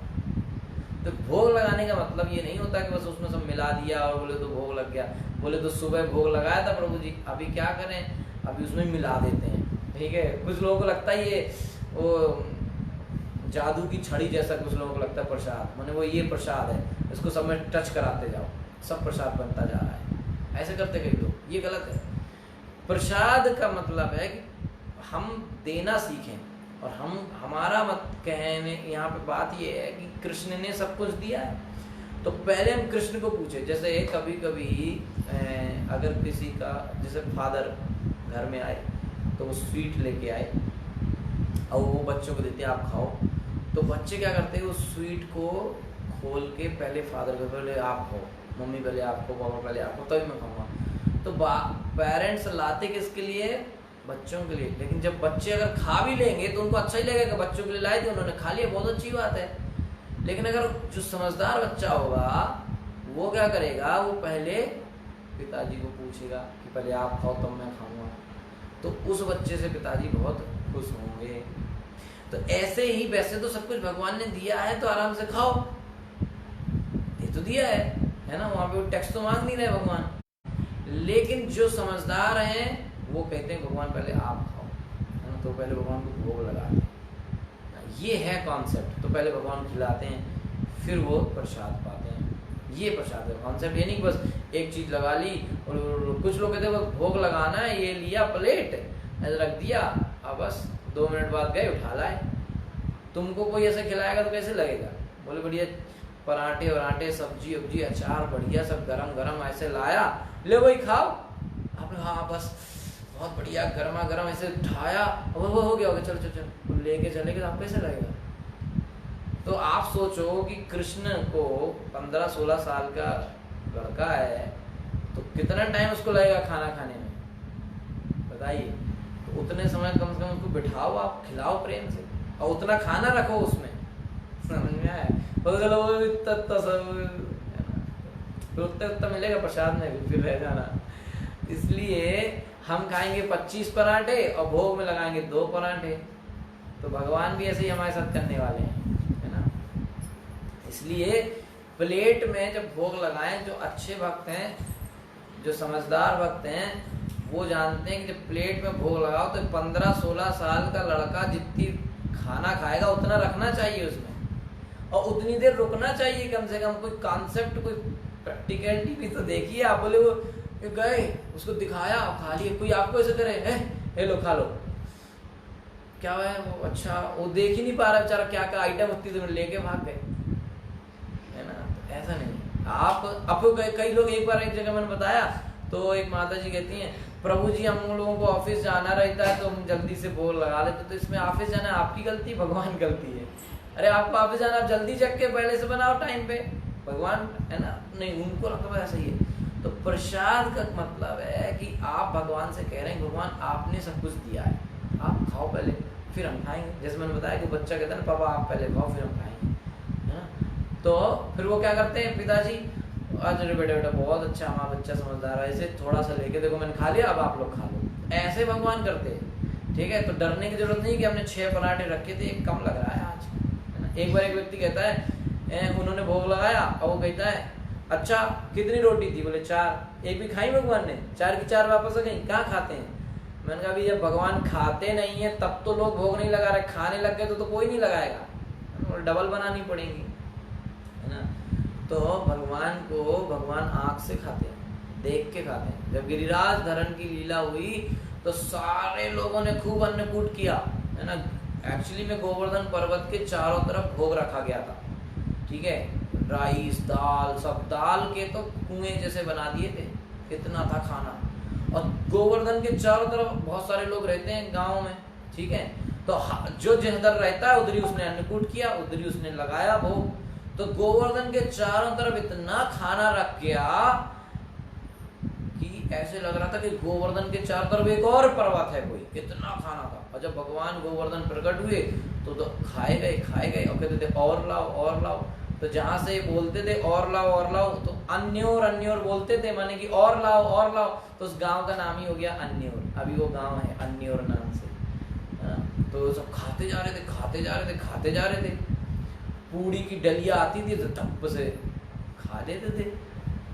तो भोग लगाने का मतलब ये नहीं होता कि बस उसमें सब मिला दिया और बोले तो भोग लग गया। बोले तो सुबह भोग लगाया था प्रभु जी, अभी क्या करें, अभी उसमें मिला देते हैं, ठीक है। कुछ लोगों को लगता है ये वो जादू की छड़ी जैसा, कुछ लोगों को लगता है प्रसाद माने वो ये प्रसाद है, इसको सब में टच कराते जाओ, सब प्रसाद बनता जा रहा है, ऐसे करते कई लोग, ये गलत है। प्रसाद का मतलब है कि हम देना सीखें, और हमारा मत कहने यहाँ पे बात ये है कि कृष्ण ने सब कुछ दिया है, तो पहले हम कृष्ण को पूछे। जैसे कभी कभी अगर किसी का जैसे फादर घर में आए तो वो स्वीट लेके आए, और वो बच्चों को देते हैं आप खाओ। तो बच्चे क्या करते हैं, उस स्वीट को खोल के पहले फादर को, पहले आप खाओ, मम्मी पहले आपको, पापा पहले आपको, तभी मैं खाऊंगा। तो पेरेंट्स लाते किसके लिए, बच्चों के लिए। लेकिन जब बच्चे अगर खा भी लेंगे तो उनको अच्छा ही लगेगा, बच्चों के लिए लाए थे, उन्होंने खा लिया, बहुत अच्छी बात है। लेकिन अगर जो समझदार बच्चा होगा वो क्या करेगा, वो पहले पिताजी को पूछेगा कि पहले आप खाओ तब मैं खाऊंगा। तो उस बच्चे से पिताजी बहुत खुश होंगे। तो ऐसे ही वैसे तो सब कुछ भगवान ने दिया है तो आराम से खाओ, ये तो दिया है ना, वहां पे टैक्स तो मांग नहीं रहे भगवान। लेकिन जो समझदार हैं वो कहते हैं भगवान पहले आप खाओ, है ना, तो पहले भगवान को भोग लगाते हैं। ये है कॉन्सेप्ट। तो पहले भगवान खिलाते हैं फिर वो प्रसाद पाते हैं, ये प्रसाद है कॉन्सेप्ट। ये नहीं कि बस एक चीज लगा ली। और कुछ लोग कहते हैं बस भोग लगाना है, ये लिया प्लेट ऐसे रख दिया, अब बस 2 मिनट बाद गए उठा लाए। तुमको कोई ऐसे खिलाएगा तो कैसे लगेगा, बोले बढ़िया पराठे वराठे सब्जी वब्जी अचार बढ़िया सब गरम गरम ऐसे लाया, ले वही खाओ। आपने हाँ बस बहुत बढ़िया गर्मा गर्म ऐसे उठाया, वो हो गया चलो चलो चलो लेके चलेगा, तो आप कैसे लगेगा। तो आप सोचो कि कृष्ण को 15-16 साल का लड़का है तो कितना टाइम उसको लगेगा खाना खाने में, बताइए। तो उतने समय कम से कम उसको बिठाओ, आप खिलाओ प्रेम से, और उतना खाना रखो उसमें, समझ में आया। उतना मिलेगा प्रसाद में भी, फिर रह जाना। इसलिए हम खाएंगे 25 पराठे और भोग में लगाएंगे 2 पराठे। तो भगवान भी ऐसे ही हमारे साथ करने वाले हैं, है ना। इसलिए प्लेट में जब भोग लगाएं, जो अच्छे भक्त हैं, जो समझदार भक्त हैं, वो जानते हैं कि जब प्लेट में भोग लगाओ तो 15-16 साल का लड़का जितनी खाना खाएगा उतना रखना चाहिए उसमें, और उतनी देर रुकना चाहिए कम से कम। कोई कॉन्सेप्ट, कोई प्रैक्टिकलिटी भी तो देखिए। आप बोले वो गए उसको दिखाया खा लिए, कोई आपको ऐसे करे हे लो खा लो, क्या है वो, अच्छा वो देख ही नहीं पा रहा बेचारा क्या क्या आइटम उतनी देर में लेके भाग गए, है ना। तो ऐसा नहीं। आपको कई लोग, एक बार एक जगह मैंने बताया तो एक माता जी कहती हैं प्रभु जी हम लोगों को ऑफिस जाना रहता है तो हम जल्दी से भोग लगा लेते, तो इसमें ऑफिस जाना आपकी गलती, भगवान गलती है। अरे आपको ऑफिस जाना, आप जल्दी जग के पहले से बनाओ टाइम पे, भगवान है ना, नहीं उनको लगता है ऐसा ही है। तो प्रसाद का मतलब है कि आप भगवान से कह रहे हैं भगवान आपने सब कुछ दिया है, आप खाओ पहले फिर हम खाएंगे। जैसे मैंने बताया कि बच्चा कहता है ना पापा आप पहले खाओ फिर हम खाएंगे, है ना। तो फिर वो क्या करते हैं पिताजी, अरे बेटा बेटा बहुत अच्छा हमारा बच्चा समझदार है, ऐसे थोड़ा सा लेके देखो मैंने खा लिया अब आप लोग खा लो, ऐसे भगवान करते हैं। ठीक है, तो डरने की जरूरत नहीं कि हमने 6 पराठे रखे थे, एक कम लग रहा है आज, है ना। एक बार एक व्यक्ति कहता है उन्होंने भोग लगाया और वो कहता है अच्छा कितनी रोटी थी, बोले 4, एक भी खाई भगवान ने, 4 की 4 वापस आ गई, कहाँ खाते हैं। मैंने कहा जब भगवान खाते नहीं है तब तो लोग भोग नहीं लगा रहे, खाने लग गए तो कोई नहीं लगाएगा, डबल बनानी पड़ेगी, है ना। तो भगवान को भगवान आंख से खाते हैं, देख के खाते हैं। जब गिरिराज धरण की लीला हुई तो सारे लोगों ने खूब अन्नकूट किया, है ना। एक्चुअली में गोवर्धन पर्वत के चारों तरफ भोग रखा गया था, ठीक है, राइस दाल सब, दाल के तो कुएं जैसे बना दिए थे, इतना था खाना। और गोवर्धन के चारों तरफ बहुत सारे लोग रहते हैं गांव में, ठीक है, तो जो जिधर रहता है उधर ही उसने अन्नकूट किया, उधर ही उसने लगाया भोग। तो गोवर्धन के चारों तरफ इतना खाना रख गया कि ऐसे लग रहा था कि गोवर्धन के चारों तरफ एक और पर्वत है कोई, इतना खाना था। और जब भगवान गोवर्धन प्रकट हुए तो खाए गए और कहते थे और लाओ। तो जहां से बोलते थे और लाओ तो अन्योर बोलते थे, माने कि और लाओ, तो उस गांव का नाम ही हो गया अन्योर। अभी वो गांव है अन्योर नाम से। तो सब खाते जा रहे थे। पूड़ी की डलिया आती थी तो टप से खा लेते थे।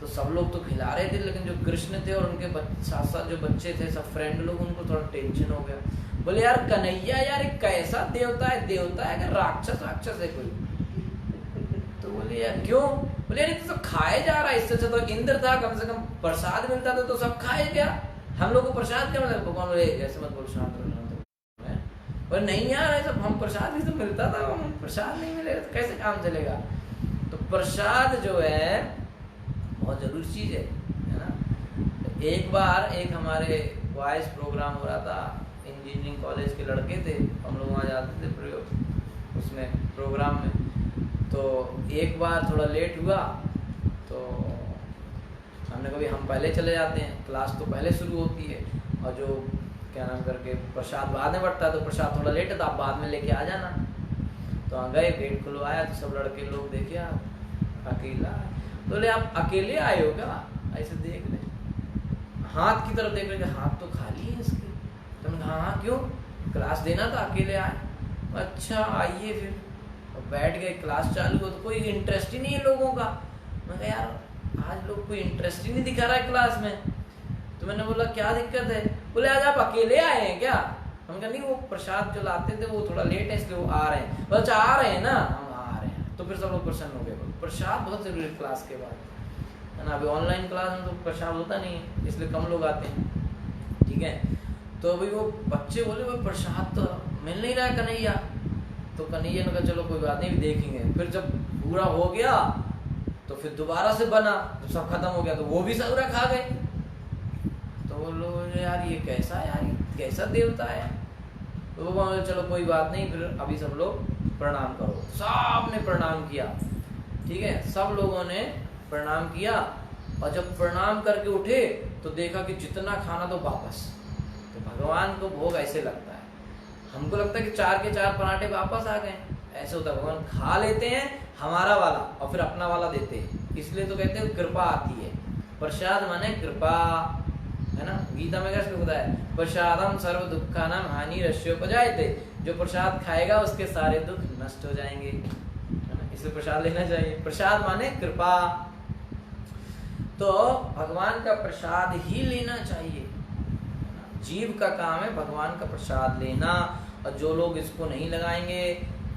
तो सब लोग तो खिला रहे थे, लेकिन जो कृष्ण थे और उनके साथ साथ जो बच्चे थे सब फ्रेंड लोग, उनको थोड़ा टेंशन हो गया। बोले यार कन्हैया यार एक कैसा देवता है कि राक्षस है कोई। तो बोले यार क्यों, बोले यार तो सब खाए जा रहा है, इससे अच्छा तो इंद्र था, कम से कम प्रसाद मिलता था तो सब खाए गया, हम लोग को प्रसाद क्या मिला। भगवान बोले ऐसे मत बोल, शांत रहो। पर नहीं यार ऐसा, हम प्रसाद भी तो मिलता था, हम प्रसाद नहीं मिलेगा तो कैसे काम चलेगा। तो प्रसाद जो है बहुत जरूरी चीज है ना। एक बार एक हमारे वॉइस प्रोग्राम हो रहा था, इंजीनियरिंग कॉलेज के लड़के थे, हम लोग वहाँ जाते थे प्रयोग उसमें प्रोग्राम में। तो एक बार थोड़ा लेट हुआ तो हमने कभी हम पहले चले जाते हैं, क्लास तो पहले शुरू होती है और जो क्या नाम करके प्रसाद बाद में बढ़ता है, तो प्रसाद थोड़ा लेट है तो आप बाद में लेके आ जाना। तो वहाँ गए, गेट खुलवाया तो सब लड़के लोग देखे आप अकेला, तो बोले आप अकेले आए हो क्या? ऐसे देख रहे, हाथ की तरफ देख रहे, हाथ तो खाली है इसके। तो मैंने कहा हाँ क्यों, क्लास देना था अकेले आए? अच्छा आइए फिर। और बैठ गए, क्लास चालू हो तो कोई इंटरेस्ट ही नहीं है लोगों का। मैं कहा यार आज लोग कोई इंटरेस्ट ही नहीं दिखा रहा है क्लास में। तो मैंने बोला क्या दिक्कत है? बोले आज आप अकेले आए हैं क्या? हम कहा नहीं, वो प्रसाद जो लाते थे वो थोड़ा लेट है इसलिए वो आ रहे हैं। अच्छा आ रहे हैं ना? हम आ रहे हैं। तो फिर सब लोग प्रसन्न हो गए। प्रसाद बहुत जरूरी क्लास के बाद, है ना। अभी ऑनलाइन क्लास में तो प्रसाद होता नहीं है इसलिए कम लोग आते हैं, ठीक है। तो अभी वो बच्चे बोले भाई प्रसाद तो मिल नहीं रहा है कन्हैया। तो कन्हैया ने कहा चलो कोई बात नहीं देखेंगे। फिर जब पूरा हो गया तो फिर दोबारा से बना, जब सब खत्म हो गया तो वो भी सबरा खा गए। तो वो लोग यार ये कैसा है, यार कैसा देवता है। तो वो बोले चलो कोई बात नहीं, फिर अभी सब लोग प्रणाम करो। सब ने प्रणाम किया, ठीक है, सब लोगों ने प्रणाम किया। और जब प्रणाम करके उठे तो देखा कि जितना खाना तो वापस। तो भगवान को भोग ऐसे लगता है, हमको लगता है कि 4 के 4 पराठे वापस आ गए, ऐसे होता है। भगवान खा लेते हैं हमारा वाला और फिर अपना वाला देते हैं, इसलिए तो कहते हैं कृपा आती है। प्रसाद माने कृपा, है ना। गीता में कैसे होता है, प्रसादम सर्व दुखानाम हानि रस्योपजायते। जो प्रसाद खाएगा उसके सारे दुख नष्ट हो जाएंगे, है ना। इसलिए प्रसाद लेना चाहिए। प्रसाद माने कृपा, तो भगवान का प्रसाद ही लेना चाहिए। जीव का काम है भगवान का प्रसाद लेना। और जो लोग इसको नहीं लगाएंगे,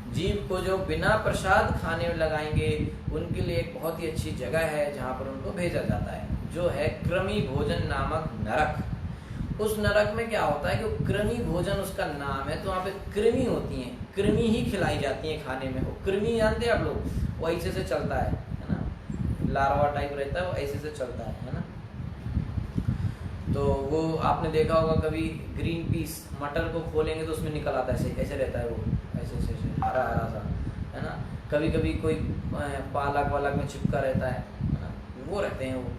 जीव को जो बिना प्रसाद खाने में लगाएंगे, उनके लिए एक बहुत ही अच्छी जगह है जहाँ पर उनको भेजा जाता है, जो है कृमि भोजन नामक नरक। उस नरक में क्या होता है कि कृमि भोजन उसका नाम है, तो वहाँ पे कृमि होती हैं, कृमि ही खिलाई जाती है खाने में। वो कृमि जानते हैं आप लोग, वो ऐसे से चलता है ना, लार्वा टाइप रहता है, वो ऐसे से चलता है ना। तो वो आपने देखा होगा कभी ग्रीन पीस, मटर को खोलेंगे तो उसमें निकल आता है, ऐसे कैसे रहता है वो, ऐसे ऐसे हरा हरा सा, है ना। कभी कभी कोई पालक वालक में चिपका रहता है ना, वो रहते हैं वो।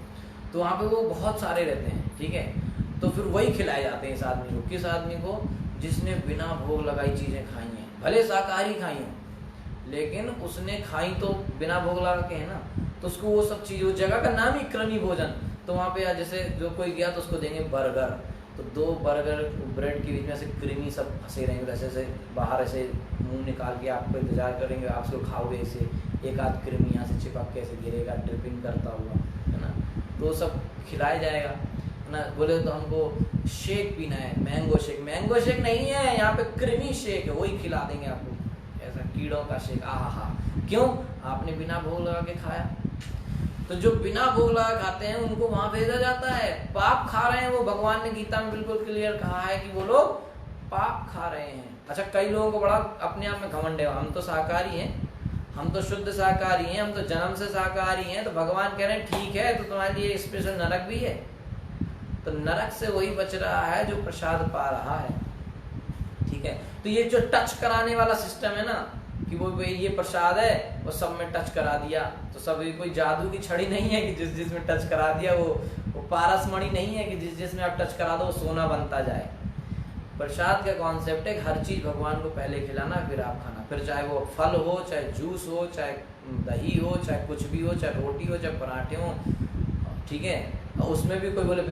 तो वहाँ पे वो बहुत सारे रहते हैं, ठीक है। तो फिर वही खिलाए जाते हैं इस आदमी को। किस आदमी को? जिसने बिना भोग लगाई चीज़ें खाई हैं, भले शाकाहारी खाई हो, लेकिन उसने खाई तो बिना भोग लगा के, है ना। तो उसको वो सब चीज़, उस जगह का नाम ही कृमि भोजन। तो वहाँ पे जैसे जो कोई गया तो उसको देंगे बर्गर, तो 2 बर्गर ब्रेड के बीच में से कृमि सब फंसे रहेंगे, ऐसे ऐसे बाहर ऐसे मुंह निकाल के आपको इंतजार करेंगे, आप उसको खाओगे, ऐसे एक आध कृमि यहाँ से चिपक के ऐसे गिरेगा ड्रिपिंग करता हुआ, है ना। तो वो सब खिलाया जाएगा, है ना। बोले तो हमको शेक पीना है, मैंगो शेक। मैंगो शेक नहीं है यहाँ पे, कृमि शेक है, वही खिला देंगे आपको, ऐसा कीड़ों का शेक। आहा, क्यों? आपने बिना भोग लगा के खाया। तो जो बिना भोग लगा खाते हैं उनको वहां भेजा जाता है। पाप खा रहे हैं वो, भगवान ने गीता में बिल्कुल क्लियर कहा है कि वो लोग पाप खा रहे हैं। अच्छा, कई लोगों को बड़ा अपने आप में घमंड है, हम तो शाकाहारी हैं, हम तो शुद्ध शाकाहारी हैं, हम तो जन्म से शाकाहारी हैं। तो भगवान कह रहे हैं ठीक है, तो तुम्हारे लिए स्पेशल नरक भी है। तो नरक से वही बच रहा है जो प्रसाद पा रहा है, ठीक है। तो ये जो टच कराने वाला सिस्टम है ना, कि वो ये प्रसाद है, वो सब में टच करा दिया, तो सब कोई जादू की छड़ी नहीं है कि जिसमें टच करा दिया, वो पारस मणि नहीं है कि जिसमें आप टच करा दो वो सोना बनता जाए। प्रसाद का कॉन्सेप्ट है हर चीज भगवान को पहले खिलाना, फिर आप खाना। फिर चाहे वो फल हो, चाहे जूस हो, चाहे दही हो, चाहे कुछ भी हो, चाहे रोटी हो, चाहे पराठे हो, ठीक है। और उसमें भी कोई बोले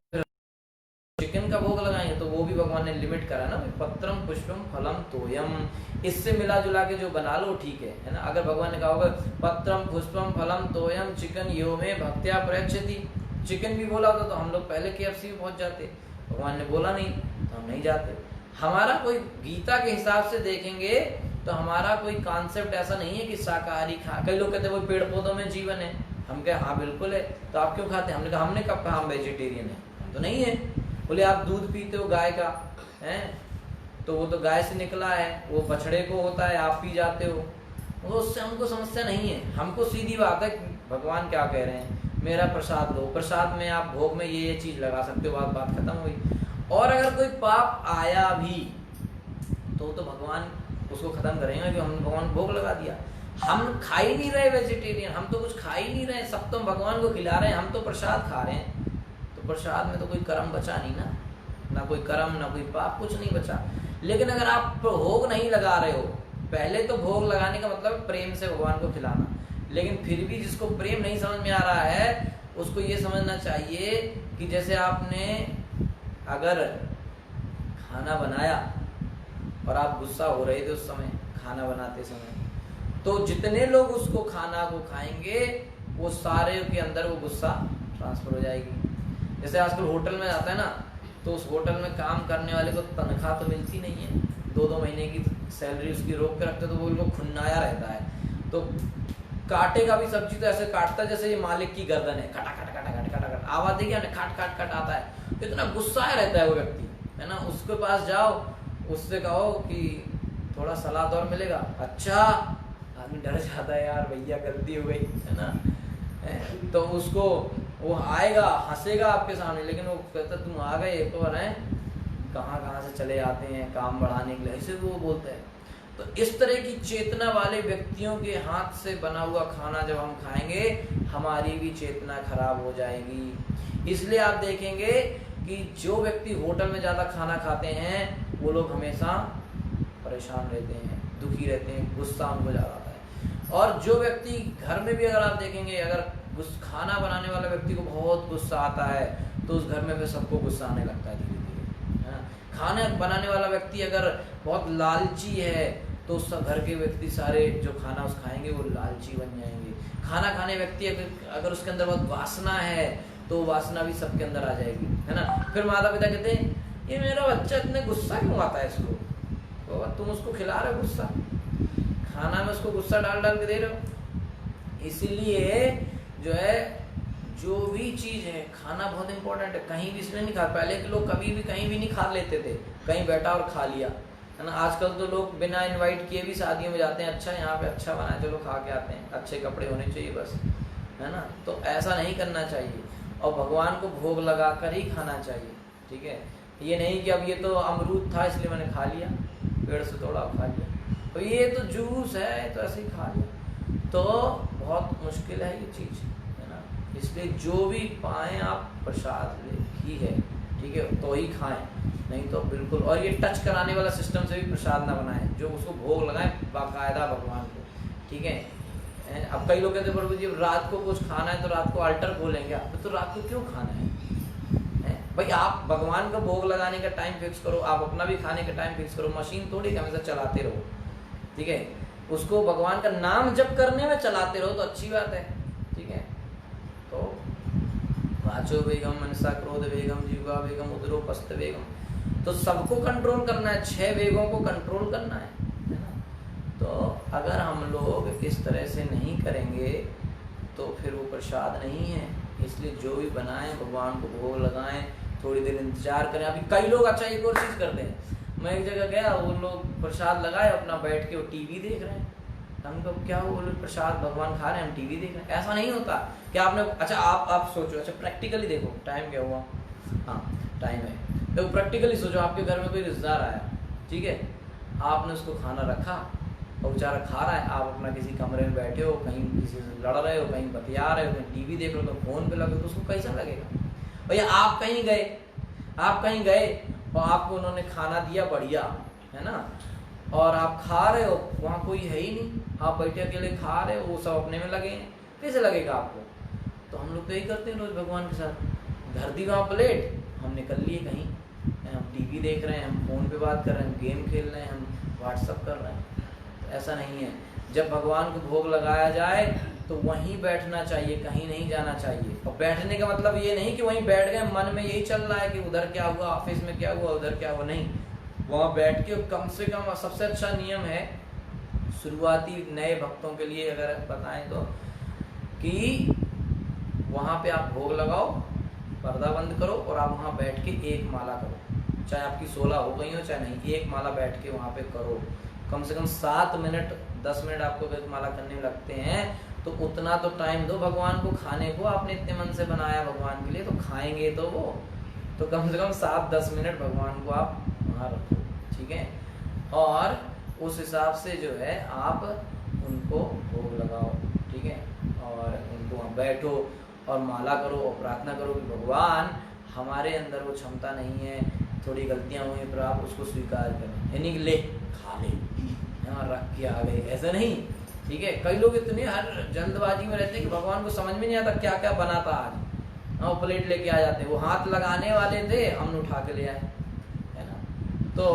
चिकन का भोग लगाएंगे तो वो भी भगवान ने लिमिट करा ना, पत्रम पुष्पम फलम तोयम, इससे मिला जुला के जो बना लो ठीक है ना। अगर भगवान ने कहा होगा पत्रम पुष्पम फलम तोयम चिकन यो में भक्त्या प्रयच्छति, चिकन भी बोला होता तो हम लोग पहले KFC में पहुंच जाते। भगवान ने बोला नहीं तो हम नहीं जाते। हमारा कोई गीता के हिसाब से देखेंगे तो हमारा कोई कॉन्सेप्ट ऐसा नहीं है कि शाकाहारी खा, कई लोग कहते हैं वो पेड़ पौधों में जीवन है, हम कहे हाँ बिल्कुल है, तो आप क्यों खाते हैं? हमने कहा हमने कब कहा हम वेजिटेरियन है, हम तो नहीं है। बोले आप दूध पीते हो गाय का, हैं तो वो तो गाय से निकला है, वो बछड़े को होता है, आप पी जाते हो, तो उससे हमको समस्या नहीं है। हमको सीधी बात है, भगवान क्या कह रहे हैं, मेरा प्रसाद लो, प्रसाद में आप भोग में ये चीज लगा सकते हो, बात खत्म हुई। और अगर कोई पाप आया भी तो भगवान उसको खत्म करेंगे कि हमने भगवान को भोग लगा दिया। हम खा ही नहीं रहे वेजिटेरियन, हम तो कुछ खा ही नहीं रहे, सब तो भगवान को खिला रहे हैं, हम तो प्रसाद खा रहे हैं। तो प्रसाद में तो कोई कर्म बचा नहीं ना कोई कर्म ना कोई पाप, कुछ नहीं बचा। लेकिन अगर आप भोग नहीं लगा रहे हो, पहले तो भोग लगाने का मतलब प्रेम से भगवान को खिलाना, लेकिन फिर भी जिसको प्रेम नहीं समझ में आ रहा है उसको ये समझना चाहिए कि जैसे आपने अगर खाना बनाया और आप गुस्सा हो रहे थे उस समय खाना बनाते समय, तो जितने लोग उसको खाना को खाएंगे वो सारे के अंदर वो गुस्सा ट्रांसफर हो जाएगी। जैसे आजकल होटल में जाता है ना, तो उस होटल में काम करने वाले को तनख्वाह तो मिलती नहीं है, 2-2 महीने की सैलरी उसकी रोक के रखते, तो वो बिल्कुल खुन्नाया रहता है। तो काटेगा भी सब्जी तो ऐसे काटता है जैसे ये मालिक की गर्दन है, खटा खट खटा खट खटा खट आवाज देगी, खाट खाट खट आता है। तो इतना गुस्साया रहता है वो व्यक्ति, है ना। उसके पास जाओ, उससे कहो कि थोड़ा सलाद और मिलेगा, अच्छा, आदमी डर जाता है, यार भैया गलती हो गई, है ना। तो उसको वो आएगा हंसेगा आपके सामने, लेकिन वो कहता तुम आ गए एक बार, हैं कहाँ से चले आते हैं काम बढ़ाने के लिए, ऐसे वो बोलते हैं। तो इस तरह की चेतना वाले व्यक्तियों के हाथ से बना हुआ खाना जब हम खाएंगे, हमारी भी चेतना खराब हो जाएगी। इसलिए आप देखेंगे कि जो व्यक्ति होटल में ज़्यादा खाना खाते हैं वो लोग हमेशा परेशान रहते हैं, दुखी रहते हैं, गुस्सा उनको ज़्यादा आता है। और जो व्यक्ति घर में भी अगर आप देखेंगे, अगर खाना बनाने वाला व्यक्ति को बहुत गुस्सा आता है तो उस घर में फिर सबको गुस्सा आने लगता है धीरे धीरे, है ना। खाना बनाने वाला व्यक्ति अगर बहुत लालची है तो उस घर के व्यक्ति सारे जो खाना उस खाएंगे वो लालची बन जाएंगे। खाना खाने व्यक्ति अगर उसके अंदर बहुत वासना है तो वासना भी सबके अंदर आ जाएगी, है ना। फिर माता पिता कहते हैं ये मेरा बच्चा इतने गुस्सा क्यों आता है इसको, तो तुम उसको खिला रहे हो गुस्सा, खाना में उसको गुस्सा डाल डाल के दे रहे हो। इसीलिए जो है जो भी चीज़ है, खाना बहुत इंपॉर्टेंट है। कहीं भी इसलिए नहीं खा, पहले के लोग कभी भी कहीं भी नहीं खा लेते थे, कहीं बैठा और खा लिया, है ना। आजकल तो लोग बिना इनवाइट किए भी शादियों में जाते हैं, अच्छा यहाँ पे अच्छा बना है चलो खा के आते हैं, अच्छे कपड़े होने चाहिए बस, है ना। तो ऐसा नहीं करना चाहिए और भगवान को भोग लगा कर ही खाना चाहिए, ठीक है। ये नहीं कि अब ये तो अमरूद था इसलिए मैंने खा लिया, पेड़ से तोड़ा खा लिया, तो ये तो जूस है तो ऐसे ही खा लिया, तो बहुत मुश्किल है ये चीज़, है ना। इसलिए जो भी पाएँ आप प्रसाद ही है, ठीक है, तो ही खाएं, नहीं तो बिल्कुल। और ये टच कराने वाला सिस्टम से भी प्रसाद ना बनाएं, जो उसको भोग लगाएं बाकायदा भगवान को, ठीक है। अब कई लोग कहते हैं प्रभु जी रात को कुछ खाना है तो रात को अल्टर खोलेंगे आप, तो रात को क्यों खाना है भाई। आप भगवान का भोग लगाने का टाइम फिक्स करो, आप अपना भी खाने का टाइम फिक्स करो। मशीन थोड़ी हमेशा चलाते रहो, ठीक है। उसको भगवान का नाम जप करने में चलाते रहो तो अच्छी बात है, ठीक है। तो वाचो वेगम, मनसा क्रोध वेगम, जीवा वेगम, उदरोपस्थ वेगम, तो सबको कंट्रोल करना है, 6 वेगों को कंट्रोल करना है ना। तो अगर हम लोग इस तरह से नहीं करेंगे तो फिर वो प्रसाद नहीं है। इसलिए जो भी बनाएं भगवान को भोग लगाएं, थोड़ी देर इंतजार करें। अभी कई लोग अच्छा एक और चीज़ करते हैं, मैं एक जगह गया, वो लोग प्रसाद लगाए अपना बैठ के वो टीवी देख रहे हैं। हमको क्या वो लोग प्रसाद भगवान खा रहे हैं, हम टीवी देख रहे हैं, ऐसा नहीं होता। क्या आपने अच्छा आप सोचो, अच्छा प्रैक्टिकली देखो, टाइम क्या हुआ, हाँ टाइम है, तो प्रैक्टिकली सोचो आपके घर में कोई रिश्तेदार आया, ठीक है, आपने उसको खाना रखा और बेचारा खा रहा है, आप अपना किसी कमरे में बैठे हो, कहीं किसी से लड़ रहे हो, कहीं बतिया रहे हो, कहीं टीवी देख रहे हो, कहीं फ़ोन पे लगे हो, तो उसको कैसा लगेगा भैया। आप कहीं गए और आपको उन्होंने खाना दिया बढ़िया, है ना, और आप खा रहे हो, वहाँ कोई है ही नहीं, आप बैठे अकेले खा रहे हो, वो सब अपने में लगे हैं, कैसे लगेगा आपको। तो हम लोग तो यही करते हैं रोज़ भगवान के साथ, घर दी वहाँ प्लेट, हम निकल लिए कहीं, हम टीवी देख रहे हैं, हम फ़ोन पे बात कर रहे हैं, गेम खेल रहे हैं, हम व्हाट्सअप कर रहे हैं। ऐसा नहीं है। जब भगवान को भोग लगाया जाए तो वहीं बैठना चाहिए, कहीं नहीं जाना चाहिए। और बैठने का मतलब ये नहीं कि वहीं बैठ गए, मन में यही चल रहा है कि उधर क्या हुआ, ऑफिस में क्या हुआ, उधर क्या हुआ, नहीं। वहाँ बैठ के कम से कम, सबसे अच्छा नियम है शुरुआती नए भक्तों के लिए अगर बताएं तो, कि वहाँ पे आप भोग लगाओ, पर्दा बंद करो और आप वहाँ बैठ के एक माला करो, चाहे आपकी 16 हो गई हो चाहे नहीं, एक माला बैठ के वहाँ पे करो। कम से कम 7 मिनट 10 मिनट आपको एक माला करने में लगते हैं, तो उतना तो टाइम दो भगवान को खाने को। आपने इतने मन से बनाया भगवान के लिए, तो खाएंगे तो वो, तो कम से कम 7-10 मिनट भगवान को आप वहाँ रखो, ठीक है। और उस हिसाब से जो है आप उनको भोग लगाओ, ठीक है। और उनको वहाँ बैठो और माला करो और प्रार्थना करो कि भगवान हमारे अंदर वो क्षमता नहीं है, थोड़ी गलतियाँ हुई पर आप उसको स्वीकार करें, यानी कि ले खा ले, यहाँ रख के आ गए, ऐसा नहीं, ठीक है। कई लोग इतने हर जल्दबाजी में रहते हैं कि भगवान को समझ में नहीं आता क्या क्या बना था आज, वो प्लेट लेके आ जाते हैं, वो हाथ लगाने वाले थे हमने उठा के ले आए, है ना। तो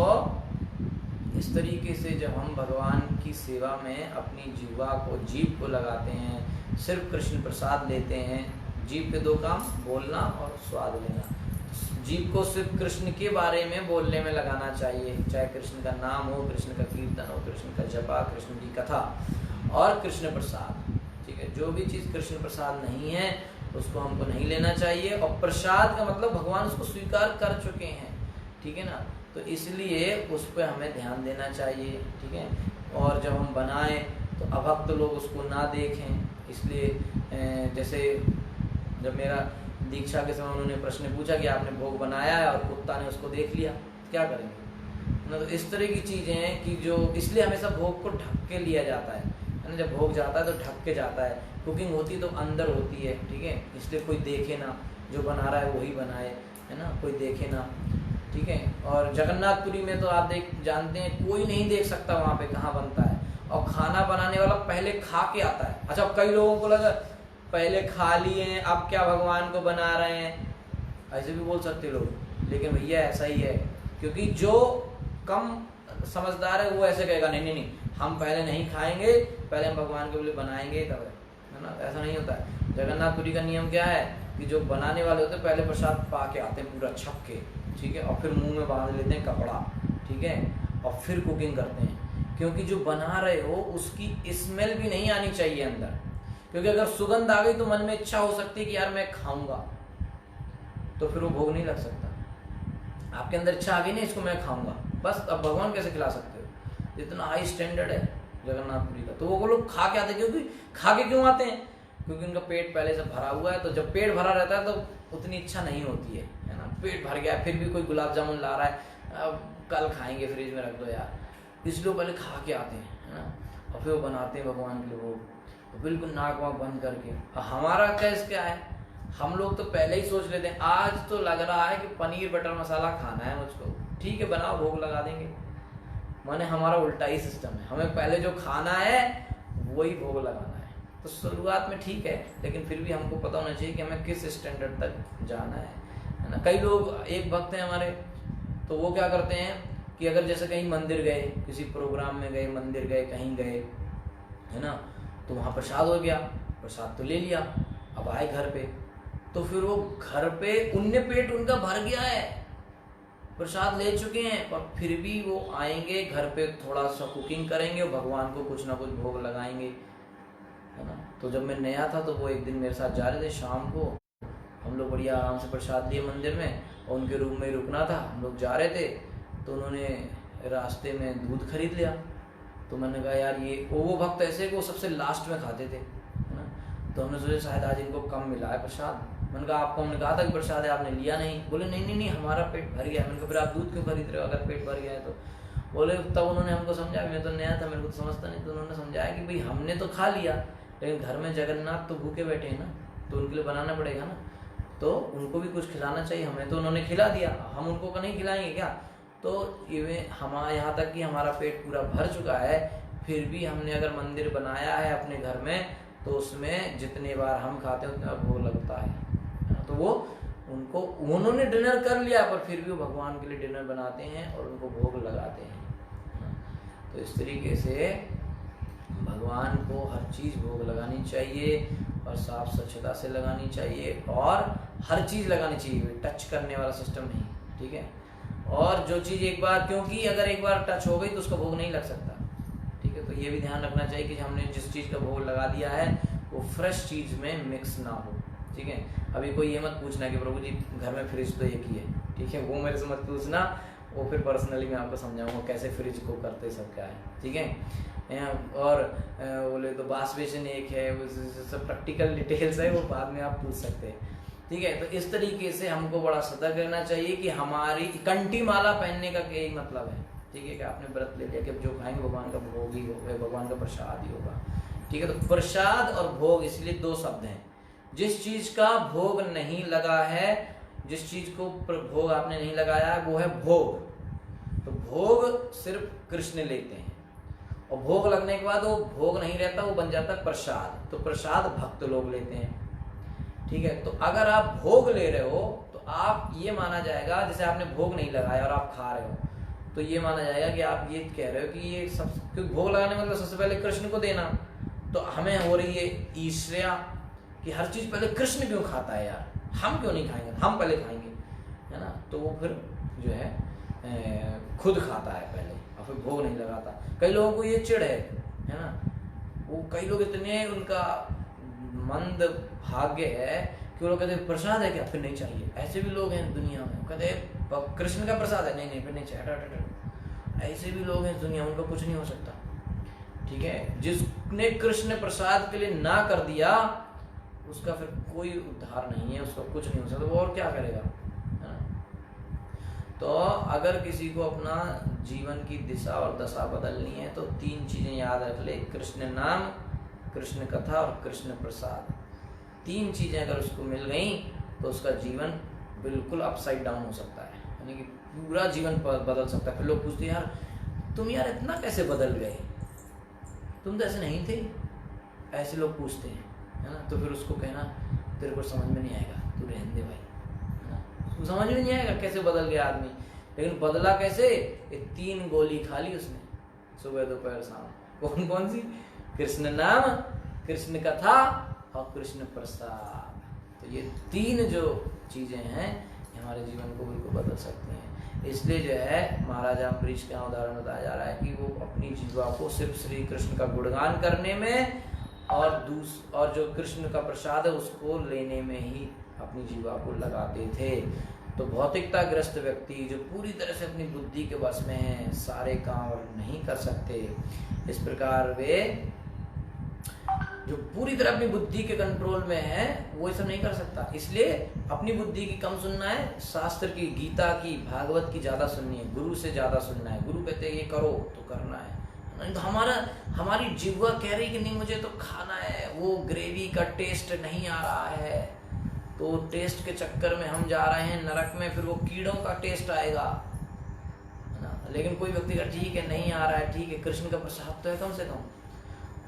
इस तरीके से जब हम भगवान की सेवा में अपनी जीभ को लगाते हैं, सिर्फ कृष्ण प्रसाद लेते हैं, जीभ के 2 काम, बोलना और स्वाद लेना। जीभ को सिर्फ कृष्ण के बारे में बोलने में लगाना चाहिए, चाहे कृष्ण का नाम हो, कृष्ण का कीर्तन हो, कृष्ण का जपा, कृष्ण की कथा और कृष्ण प्रसाद, ठीक है। जो भी चीज़ कृष्ण प्रसाद नहीं है उसको हमको नहीं लेना चाहिए, और प्रसाद का मतलब भगवान उसको स्वीकार कर चुके हैं, ठीक है ना। तो इसलिए उस पर हमें ध्यान देना चाहिए, ठीक है। और जब हम बनाएं तो अभक्त लोग उसको ना देखें, इसलिए जैसे जब मेरा दीक्षा के समय उन्होंने प्रश्न पूछा कि आपने भोग बनाया है और कुत्ता ने उसको देख लिया, क्या करेंगे ना। तो इस तरह की चीज़ें हैं कि जो, इसलिए हमेशा भोग को ढक के लिया जाता है ना। जब भोग जाता है तो ढक के जाता है, कुकिंग होती तो अंदर होती है, ठीक है। इसलिए कोई देखे ना, जो बना रहा है वही बनाए, है ना, कोई देखे ना, ठीक है। और जगन्नाथपुरी में तो आप जानते हैं कोई नहीं देख सकता वहाँ पे कहाँ बनता है, और खाना बनाने वाला पहले खा के आता है। अच्छा, कई लोगों को लगा पहले खा लिए हैं अब क्या भगवान को बना रहे हैं, ऐसे भी बोल सकते लोग, लेकिन भैया ऐसा ही है, क्योंकि जो कम समझदार है वो ऐसे कहेगा नहीं नहीं नहीं, हम पहले नहीं खाएंगे, पहले हम भगवान के लिए बनाएंगे तब, है ना। ऐसा नहीं होता है। जगन्नाथपुरी का नियम क्या है कि जो बनाने वाले होते हैं पहले प्रसाद पा के आते हैं पूरा छक के, ठीक है, और फिर मुंह में बांध लेते हैं कपड़ा, ठीक है, और फिर कुकिंग करते हैं, क्योंकि जो बना रहे हो उसकी स्मेल भी नहीं आनी चाहिए अंदर, क्योंकि अगर सुगंध आ गई तो मन में इच्छा हो सकती है कि यार मैं खाऊंगा, तो फिर वो भोग नहीं लग सकता। आपके अंदर इच्छा आ गई ना इसको मैं खाऊंगा, बस अब भगवान कैसे खिला सकते हो, इतना हाई स्टैंडर्ड है जगन्नाथपुरी का। तो वो लोग खा के आते हैं, क्योंकि खा के क्यों आते हैं, क्योंकि उनका पेट पहले से भरा हुआ है। तो जब पेट भरा रहता है तो उतनी इच्छा नहीं होती है ना। पेट भर गया फिर भी कोई गुलाब जामुन ला रहा है, अब कल खाएंगे फ्रिज में रख दो यार, इसलिए पहले खा के आते हैं, है ना, और फिर वो बनाते हैं भगवान के लिए भोग, तो बिल्कुल नाक वाक बंद करके। हमारा केस क्या है, हम लोग तो पहले ही सोच लेते हैं आज तो लग रहा है कि पनीर बटर मसाला खाना है मुझको, ठीक है बनाओ भोग लगा देंगे। माने हमारा उल्टा ही सिस्टम है, हमें पहले जो खाना है वही भोग लगाना है। तो शुरुआत में ठीक है, लेकिन फिर भी हमको पता होना चाहिए कि हमें किस स्टैंडर्ड तक जाना है ना। कई लोग, एक भक्त हैं हमारे, तो वो क्या करते हैं कि अगर जैसे कहीं मंदिर गए, किसी प्रोग्राम में गए, मंदिर गए, कहीं गए, है ना, तो वहाँ प्रसाद हो गया, प्रसाद तो ले लिया, अब आए घर पे, तो फिर वो घर पे उनने पेट उनका भर गया है, प्रसाद ले चुके हैं, और फिर भी वो आएंगे घर पे, थोड़ा सा कुकिंग करेंगे और भगवान को कुछ ना कुछ भोग लगाएंगे, है ना। तो जब मैं नया था तो वो एक दिन मेरे साथ जा रहे थे, शाम को हम लोग बढ़िया आराम से प्रसाद लिए मंदिर में, और उनके रूम में ही रुकना था, हम लोग जा रहे थे, तो उन्होंने रास्ते में दूध खरीद लिया। तो मैंने कहा यार ये, वो भक्त ऐसे कि वो सबसे लास्ट में खाते थे, है ना, तो हमने सोचा शायद आज इनको कम मिला है प्रसाद। मैंने कहा आपको हमने कहा था कि प्रसाद है, आपने लिया नहीं। बोले नहीं नहीं नहीं हमारा पेट भर गया है। मैंने कहा फिर आप दूध क्यों खरीद रहे हो अगर पेट भर गया है तो। बोले तब उन्होंने हमको समझाया, मैं तो नया था, मेरे को तो समझता नहीं, तो उन्होंने समझाया कि भाई हमने तो खा लिया, लेकिन घर में जगन्नाथ तो भूखे बैठे हैं ना, तो उनके लिए बनाना पड़ेगा ना, तो उनको भी कुछ खिलाना चाहिए। हमें तो उन्होंने खिला दिया, हम उनको नहीं खिलाएंगे क्या। तो ये हमारे यहाँ तक कि हमारा पेट पूरा भर चुका है, फिर भी हमने अगर मंदिर बनाया है अपने घर में, तो उसमें जितने बार हम खाते हैं उतने बार भोग लगता है। तो वो उनको, उन्होंने डिनर कर लिया पर फिर भी वो भगवान के लिए डिनर बनाते हैं और उनको भोग लगाते हैं। तो इस तरीके से भगवान को हर चीज़ भोग लगानी चाहिए, और साफ स्वच्छता से लगानी चाहिए, और हर चीज़ लगानी चाहिए, टच करने वाला सिस्टम नहीं, ठीक है। और जो चीज़ एक बार, क्योंकि अगर एक बार टच हो गई तो उसका भोग नहीं लग सकता, ठीक है। तो ये भी ध्यान रखना चाहिए कि हमने जिस चीज़ का भोग लगा दिया है वो फ्रेश चीज़ में मिक्स ना हो, ठीक है। अभी कोई ये मत पूछना कि प्रभु जी घर में फ्रिज तो एक ही है, ठीक है, वो मेरे से मत पूछना, वो फिर पर्सनली मैं आपको समझाऊंगा कैसे फ्रिज को करते सब क्या है, ठीक है। और बोले तो वाश बेसिन एक है, वो सब प्रैक्टिकल डिटेल्स है, वो बाद में आप पूछ सकते हैं, ठीक है। तो इस तरीके से हमको बड़ा सतर्क रहना चाहिए कि हमारी कंठी माला पहनने का यही मतलब है, ठीक है, कि आपने व्रत ले लिया कि अब जो खाएंगे भगवान का भोग ही होगा, भगवान का प्रसाद ही होगा, ठीक है। तो प्रसाद और भोग इसलिए दो शब्द हैं। जिस चीज का भोग नहीं लगा है, जिस चीज को भोग आपने नहीं लगाया वो है भोग। तो भोग सिर्फ कृष्ण लेते हैं, और भोग लगने के बाद वो भोग नहीं रहता, वो बन जाता है प्रसाद। तो प्रसाद भक्त लोग लेते हैं, ठीक है। तो अगर आप भोग ले रहे हो तो आप ये माना जाएगा, जैसे आपने भोग नहीं लगाया और आप खा रहे हो, तो ये माना जाएगा कि आप ये कह रहे हो कि ये सब, क्योंकि भोग लगाने मतलब सबसे पहले कृष्ण को देना। तो हमें हो रही है ईर्ष्या कि हर चीज पहले कृष्ण क्यों खाता है यार, हम क्यों नहीं खाएंगे, हम पहले खाएंगे, है ना। तो वो फिर जो है खुद खाता है पहले और फिर भोग नहीं लगाता। कई लोगों को ये चिढ़ है ना, वो कई लोग इतने उनका मंद भाग्य है कि वो लोग कहते प्रसाद है क्या, फिर नहीं चाहिए। ऐसे भी लोग हैं दुनिया में, कहते कृष्ण का प्रसाद है, नहीं नहीं फिर नहीं चाहिए। ऐसे भी लोग हैं दुनिया में, उनका कुछ नहीं हो सकता, ठीक है। जिसने कृष्ण प्रसाद के लिए ना कर दिया उसका फिर कोई उद्धार नहीं है, उसका कुछ नहीं हो सकता, वो और क्या करेगा, है ना। तो अगर किसी को अपना जीवन की दिशा और दशा बदलनी है तो तीन चीजें याद रख ले, कृष्ण नाम, कृष्ण कथा और कृष्ण प्रसाद। तीन चीजें अगर उसको मिल गई तो उसका जीवन बिल्कुल अपसाइड डाउन हो सकता है, यानी कि पूरा जीवन बदल सकता है। फिर लोग पूछते हैं यार तुम यार इतना कैसे बदल गए, तुम तो ऐसे नहीं थे, ऐसे लोग पूछते हैं, है ना। तो फिर उसको कहना तेरे को समझ में नहीं आएगा, तू रहने दे भाई, है ना। उसको समझ में नहीं आएगा कैसे बदल गया आदमी, लेकिन बदला कैसे, ये 3 गोली खा ली उसने सुबह दोपहर शाम। कौन कौन सी, कृष्ण नाम, कृष्ण कथा और कृष्ण प्रसाद। तो ये 3 जो चीजें हैं हमारे जीवन को बिल्कुल बदल सकती हैं। इसलिए जो है महाराजा अम्बरीश का उदाहरण बताया जा रहा है कि वो अपनी जीवा को सिर्फ श्री कृष्ण का गुणगान करने में और जो कृष्ण का प्रसाद है उसको लेने में ही अपनी जीवा को लगाते थे। तो भौतिकता ग्रस्त व्यक्ति जो पूरी तरह से अपनी बुद्धि के वश में है, सारे काम नहीं कर सकते, इस प्रकार वे जो पूरी तरह अपनी बुद्धि के कंट्रोल में है वो ये सब नहीं कर सकता। इसलिए अपनी बुद्धि की कम सुनना है, शास्त्र की, गीता की, भागवत की ज्यादा सुननी है, गुरु से ज्यादा सुनना है। गुरु कहते हैं ये करो तो करना है, नहीं तो हमारी जिह्वा कह रही कि नहीं मुझे तो खाना है, वो ग्रेवी का टेस्ट नहीं आ रहा है, तो टेस्ट के चक्कर में हम जा रहे हैं नरक में, फिर वो कीड़ों का टेस्ट आएगा, है ना। लेकिन कोई व्यक्ति का ठीक है नहीं आ रहा है, ठीक है कृष्ण का प्रसाद तो है कम से कम।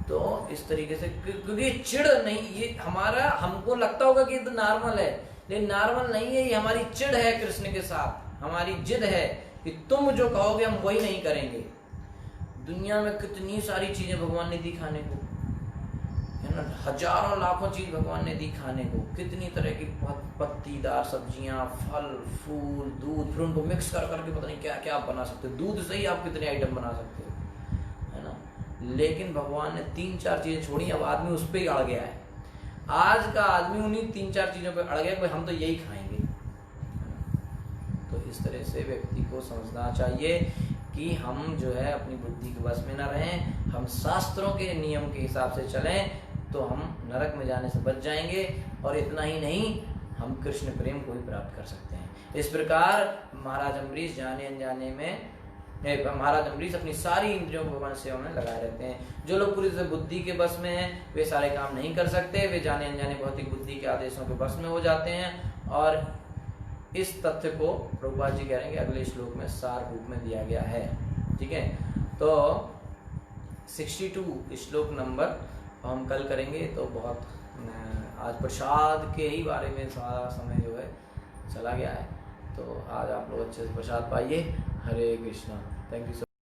तो इस तरीके से, क्योंकि चिढ़ नहीं, ये हमारा, हमको लगता होगा कि ये तो नॉर्मल है, लेकिन नॉर्मल नहीं है, ये हमारी चिढ़ है कृष्ण के साथ, हमारी जिद है कि तुम जो कहोगे हम वही नहीं करेंगे। दुनिया में कितनी सारी चीजें भगवान ने दी खाने को, है ना, हजारों लाखों चीज भगवान ने दी खाने को, कितनी तरह की पत्तीदार सब्जियां, फल फूल, दूध, फिर उनको मिक्स कर करके पता नहीं क्या क्या आप बना सकते हो। दूध से ही आप कितने आइटम बना सकते हो, है ना। लेकिन भगवान ने 3-4 चीजें छोड़ी, अब आदमी उस पर ही अड़ गया है। आज का आदमी उन्हीं 3-4 चीजों पे अड़ गया कि हम तो यही खाएंगे। तो इस तरह से व्यक्ति को समझना चाहिए कि हम जो है अपनी बुद्धि के वश में न रहें, हम शास्त्रों के नियम के हिसाब से चलें तो हम नरक में जाने से बच जाएंगे। और इतना ही नहीं, हम कृष्ण प्रेम को भी प्राप्त कर सकते हैं। इस प्रकार महाराज अम्बरीश जाने अनजाने में, महाराज अम्बरीश अपनी सारी इंद्रियों को भगवान सेवा में लगाए रहते हैं। जो लोग पूरी तरह बुद्धि के बस में हैं वे सारे काम नहीं कर सकते, वे जाने अनजाने भौतिक बुद्धि के आदेशों के बस में हो जाते हैं। और इस तथ्य को प्रभुपाद जी कह रहे हैं कि अगले श्लोक में सार रूप में दिया गया है, ठीक है। तो 62 श्लोक नंबर हम कल करेंगे। तो बहुत आज प्रसाद के ही बारे में सारा समय जो है चला गया है, तो आज आप लोग अच्छे से प्रसाद पाइए। Hare Krishna. Thank you so